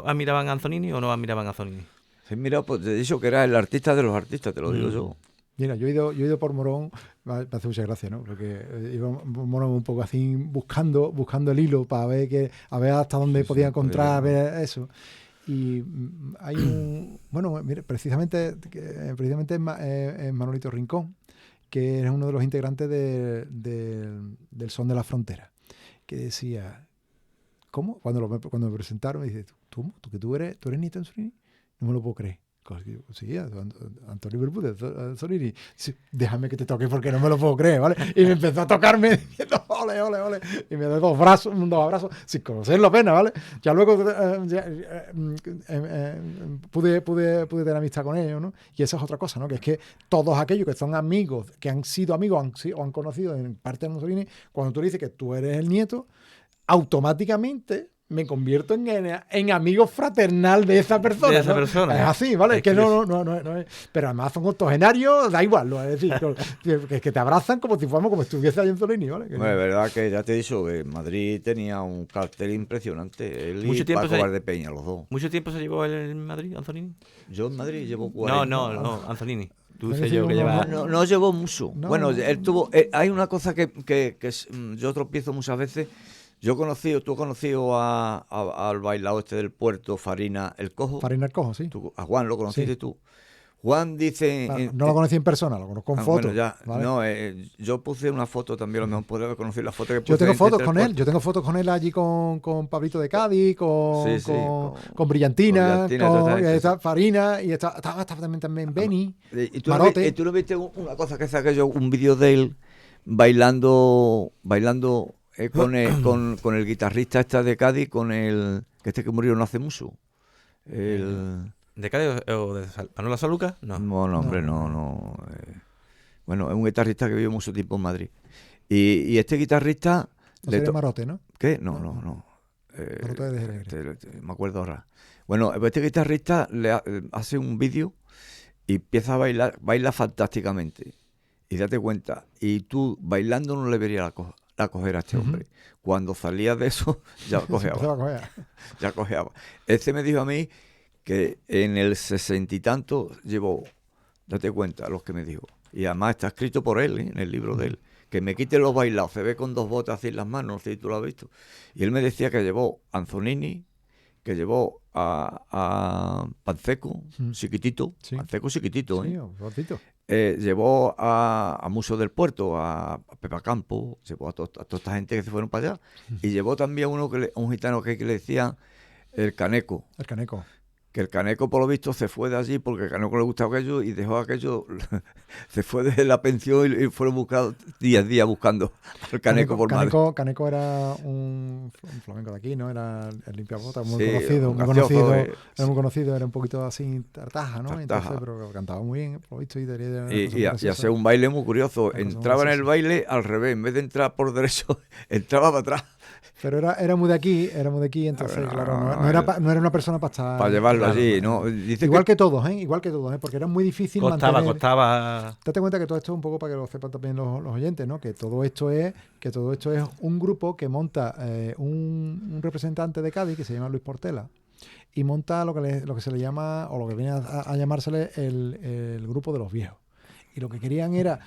[SPEAKER 3] admiraban a Anzolini o no admiraban a Anzolini?
[SPEAKER 5] Sí, mira, pues te he dicho que era el artista de los artistas, te lo digo yo.
[SPEAKER 4] Mira, yo he ido por Morón, me hace mucha gracia, ¿no? Porque iba por Morón un poco así buscando el hilo para ver hasta dónde podía encontrar, ver eso. Y hay bueno, mire, precisamente es Manolito Rincón, que es uno de los integrantes del Son de la Frontera, que decía, ¿cómo? Cuando me presentaron, me dice, ¿tú eres nieto de Anzolini? No me lo puedo creer. Sí, Antonio Bermúdez, Anzolini. Sí, déjame que te toque porque no me lo puedo creer, ¿vale? Y me empezó a tocarme diciendo, ole. Y me dio dos abrazos, sin conocerlo apenas, ¿vale? Ya luego pude tener amistad con ellos, ¿no? Y esa es otra cosa, ¿no? Que es que todos aquellos que son amigos, que han sido amigos o han conocido en parte de Anzolini, cuando tú le dices que tú eres el nieto, automáticamente me convierto en amigo fraternal de esa persona.
[SPEAKER 3] De esa
[SPEAKER 4] ¿no?
[SPEAKER 3] persona.
[SPEAKER 4] Es así, ¿vale?
[SPEAKER 3] Es
[SPEAKER 4] que
[SPEAKER 3] que
[SPEAKER 4] no es. Pero además son octogenarios, da igual, ¿no? Es decir, que te abrazan como si fuéramos como estuviese ahí en Anzolini, ¿vale? Que-
[SPEAKER 5] Bueno, es verdad que ya te he dicho que Madrid tenía un cartel impresionante. Él
[SPEAKER 3] Mucho
[SPEAKER 5] y
[SPEAKER 3] tiempo
[SPEAKER 5] Paco
[SPEAKER 3] se-
[SPEAKER 5] Valdepeña, los dos.
[SPEAKER 3] ¿Mucho tiempo se llevó él en Madrid, Anzolini?
[SPEAKER 5] Yo en Madrid llevo 40.
[SPEAKER 3] No, Anzolini. Tú
[SPEAKER 4] Pero
[SPEAKER 3] sé
[SPEAKER 4] sí,
[SPEAKER 3] yo que
[SPEAKER 4] no,
[SPEAKER 3] lleva...
[SPEAKER 5] No llevó mucho.
[SPEAKER 4] No.
[SPEAKER 5] Bueno, él tuvo. Hay una cosa que yo tropiezo muchas veces. Tú has conocido al bailado este del puerto, Farina el Cojo.
[SPEAKER 4] Farina el Cojo, sí.
[SPEAKER 5] A Juan lo conociste
[SPEAKER 4] Sí.
[SPEAKER 5] tú. Juan dice.
[SPEAKER 4] No lo conocí en persona, lo conozco en fotos.
[SPEAKER 5] Bueno, ya.
[SPEAKER 4] ¿vale?
[SPEAKER 5] No, yo puse una foto también, a lo mejor podría haber conocido la foto que puse.
[SPEAKER 4] Yo tengo
[SPEAKER 5] en
[SPEAKER 4] fotos
[SPEAKER 5] Twitter
[SPEAKER 4] con
[SPEAKER 5] por-
[SPEAKER 4] él, yo tengo fotos con él allí con Pablito de Cádiz,
[SPEAKER 5] Sí, sí,
[SPEAKER 4] con Brillantina,
[SPEAKER 5] con Brillantina, totalmente,
[SPEAKER 4] esta Farina, y estaba también Beni,
[SPEAKER 5] Y tú,
[SPEAKER 4] Marote.
[SPEAKER 5] tú no viste una cosa que saqué yo, un vídeo de él bailando con el guitarrista esta de Cádiz, con el que murió no hace mucho.
[SPEAKER 3] ¿De Cádiz o de Manuela Saluca? No.
[SPEAKER 5] No, hombre, no. Bueno, es un guitarrista que vivió mucho tiempo en Madrid. Y este guitarrista...
[SPEAKER 4] No
[SPEAKER 5] le
[SPEAKER 4] sería
[SPEAKER 5] to-
[SPEAKER 4] Marote, ¿no?
[SPEAKER 5] ¿Qué? No.
[SPEAKER 4] Marote de Jerez.
[SPEAKER 5] Me acuerdo ahora. Bueno, este guitarrista hace un vídeo y empieza a baila fantásticamente. Y date cuenta, y tú bailando no le verías la coger a este hombre. Cuando salía de eso, ya cojeaba.
[SPEAKER 4] Empezaba a coger.
[SPEAKER 5] Ya cojeaba. Este me dijo a mí que en el 60 y tanto llevó, date cuenta, los que me dijo. Y además está escrito por él, en el libro de él, que me quite los bailados. Se ve con dos botas así en las manos, no sé si tú lo has visto. Y él me decía que llevó a Anzolini, que llevó a Panceco, chiquitito,
[SPEAKER 4] Sí.
[SPEAKER 5] Panceco chiquitito,
[SPEAKER 4] Sí, un ratito.
[SPEAKER 5] llevó a Muso del Puerto, a Pepa Campo, llevó a toda esta gente que se fueron para allá, y llevó también a un gitano que le decían el Caneco,
[SPEAKER 4] El Caneco.
[SPEAKER 5] que el Caneco por lo visto se fue de allí porque el Caneco le gustaba aquello y dejó aquello, se fue de la pensión y fueron buscados 10 días buscando al Caneco por Madrid.
[SPEAKER 4] Caneco era un flamenco de aquí, ¿no? Era el limpiabotas, muy
[SPEAKER 5] Sí,
[SPEAKER 4] conocido,
[SPEAKER 5] un
[SPEAKER 4] muy
[SPEAKER 5] gracioso,
[SPEAKER 4] conocido,
[SPEAKER 5] eh,
[SPEAKER 4] era muy conocido, era un poquito así tartaja, ¿no?
[SPEAKER 5] Tartaja.
[SPEAKER 4] Entonces, pero cantaba muy bien, por lo visto, y tenía una cosa
[SPEAKER 5] Y
[SPEAKER 4] muy graciosa.
[SPEAKER 5] hacía un baile muy curioso.
[SPEAKER 4] Una cosa muy
[SPEAKER 5] Entraba en el
[SPEAKER 4] graciosa.
[SPEAKER 5] baile al revés, en vez de entrar por derecho, entraba para atrás.
[SPEAKER 4] Pero era muy de aquí, entonces,
[SPEAKER 5] ver,
[SPEAKER 4] claro,
[SPEAKER 5] no,
[SPEAKER 4] no era una persona para estar...
[SPEAKER 5] Para llevarlo
[SPEAKER 3] claro,
[SPEAKER 5] allí,
[SPEAKER 3] claro.
[SPEAKER 5] ¿no? Dice
[SPEAKER 4] Igual
[SPEAKER 5] que
[SPEAKER 4] que todos, porque era muy difícil mantener...
[SPEAKER 3] Costaba.
[SPEAKER 4] Date cuenta que todo esto es un poco para que lo sepan también los oyentes, ¿no? Que todo esto es un grupo que monta un representante de Cádiz que se llama Luis Portela y monta lo que se le llama, o lo que viene a llamársele el grupo de los viejos. Y lo que querían era,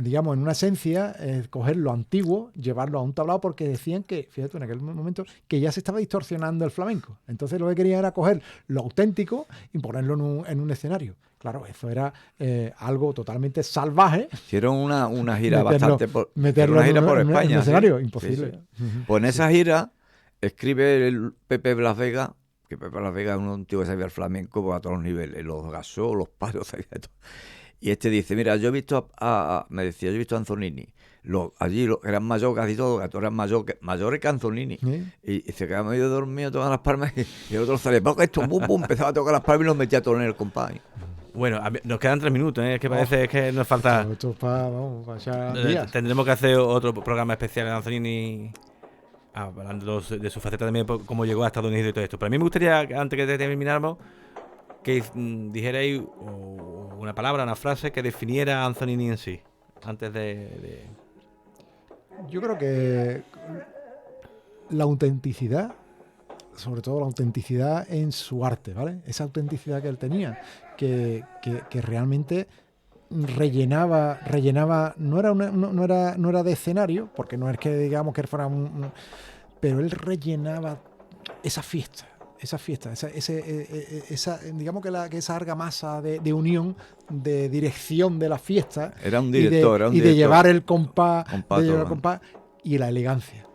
[SPEAKER 4] digamos, en una esencia, coger lo antiguo, llevarlo a un tablao, porque decían que, fíjate, en aquel momento, que ya se estaba distorsionando el flamenco. Entonces lo que querían era coger lo auténtico y ponerlo en un escenario. Claro, eso era algo totalmente salvaje.
[SPEAKER 5] hicieron una gira
[SPEAKER 4] Meterlo-
[SPEAKER 5] bastante por,
[SPEAKER 4] meterlo
[SPEAKER 5] una gira por
[SPEAKER 4] en un
[SPEAKER 5] España.
[SPEAKER 4] escenario,
[SPEAKER 5] sí.
[SPEAKER 4] imposible.
[SPEAKER 5] Sí, sí. Pues en esa gira escribe el Pepe Blas Vega, que Pepe Blas Vega es un tío que sabía el flamenco a todos los niveles, los gasó, los palos, sabía de todo. Y este dice, mira, yo he visto me decía, yo he visto a Anzolini. Allí eran mayores, casi todos, que eran mayores que Anzolini.
[SPEAKER 4] ¿Sí?
[SPEAKER 5] Y se quedaba medio dormido, tocando las palmas, y el otro salía, porque esto, pum, pum, empezaba a tocar las palmas y los metía todos en el compás.
[SPEAKER 3] Bueno, nos quedan 3 minutos, ¿eh? Es que parece que nos falta.
[SPEAKER 4] Esto es para echar días.
[SPEAKER 3] Tendremos que hacer otro programa especial de Anzolini, hablando de su faceta también, cómo llegó a Estados Unidos y todo esto. Pero a mí me gustaría, antes que termináramos, que dijerais una palabra, una frase que definiera a Anzolini en sí, antes de...
[SPEAKER 4] Yo creo que la autenticidad, sobre todo la autenticidad en su arte, ¿vale? Esa autenticidad que él tenía, que realmente rellenaba, no era de escenario, porque no es que digamos que él fuera pero él rellenaba esa fiesta, digamos que esa argamasa de unión, de dirección de la fiesta.
[SPEAKER 5] Era un director,
[SPEAKER 4] y de llevar el compás,
[SPEAKER 5] Compás,
[SPEAKER 4] y la elegancia.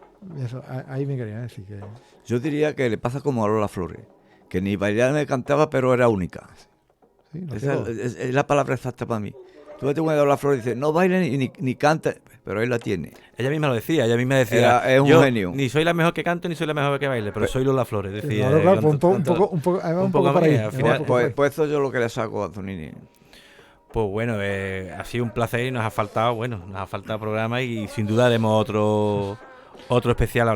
[SPEAKER 4] Eso, ahí me quería decir que...
[SPEAKER 5] Yo diría que le pasa como a Lola Flores, que ni bailaba ni cantaba, pero era única.
[SPEAKER 4] Sí, no
[SPEAKER 5] Esa
[SPEAKER 4] tengo-
[SPEAKER 5] es la palabra exacta para mí. Tú ves cuando Lola Flores dice, no baila ni canta, pero él la tiene.
[SPEAKER 3] Ella misma lo decía,
[SPEAKER 5] Es un
[SPEAKER 3] yo
[SPEAKER 5] genio.
[SPEAKER 3] ni soy la mejor que canto ni soy la mejor que baile, pero soy Lola Flores, decía.
[SPEAKER 4] Claro, pues
[SPEAKER 3] cuando-
[SPEAKER 4] un poco, además
[SPEAKER 3] un
[SPEAKER 4] un poco
[SPEAKER 3] poco
[SPEAKER 4] para ahí.
[SPEAKER 3] más, al final,
[SPEAKER 5] Pues eso yo lo que le saco a Anzolini.
[SPEAKER 3] Pues bueno, ha sido un placer y nos ha faltado programa y sin duda haremos otro especial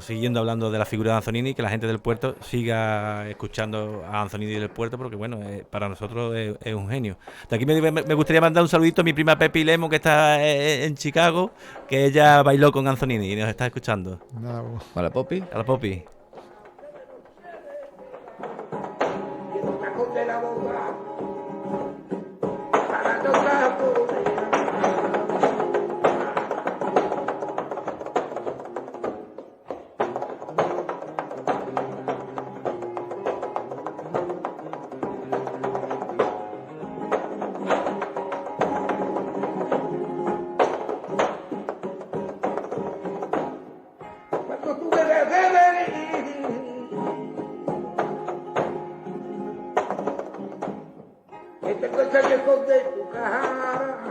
[SPEAKER 3] siguiendo hablando de la figura de Anzonini, que la gente del puerto siga escuchando a Anzonini del puerto, porque bueno, para nosotros es un genio. De aquí me gustaría mandar un saludito a mi prima Pepi Lemo, que está en Chicago, que ella bailó con Anzonini y nos está escuchando.
[SPEAKER 4] Nada, bueno.
[SPEAKER 5] ¿Para Popi?
[SPEAKER 3] A la Popi.
[SPEAKER 6] Cajón de la boca, para tocar por cuando tú debes de venir. Este coche que esconde tu cara.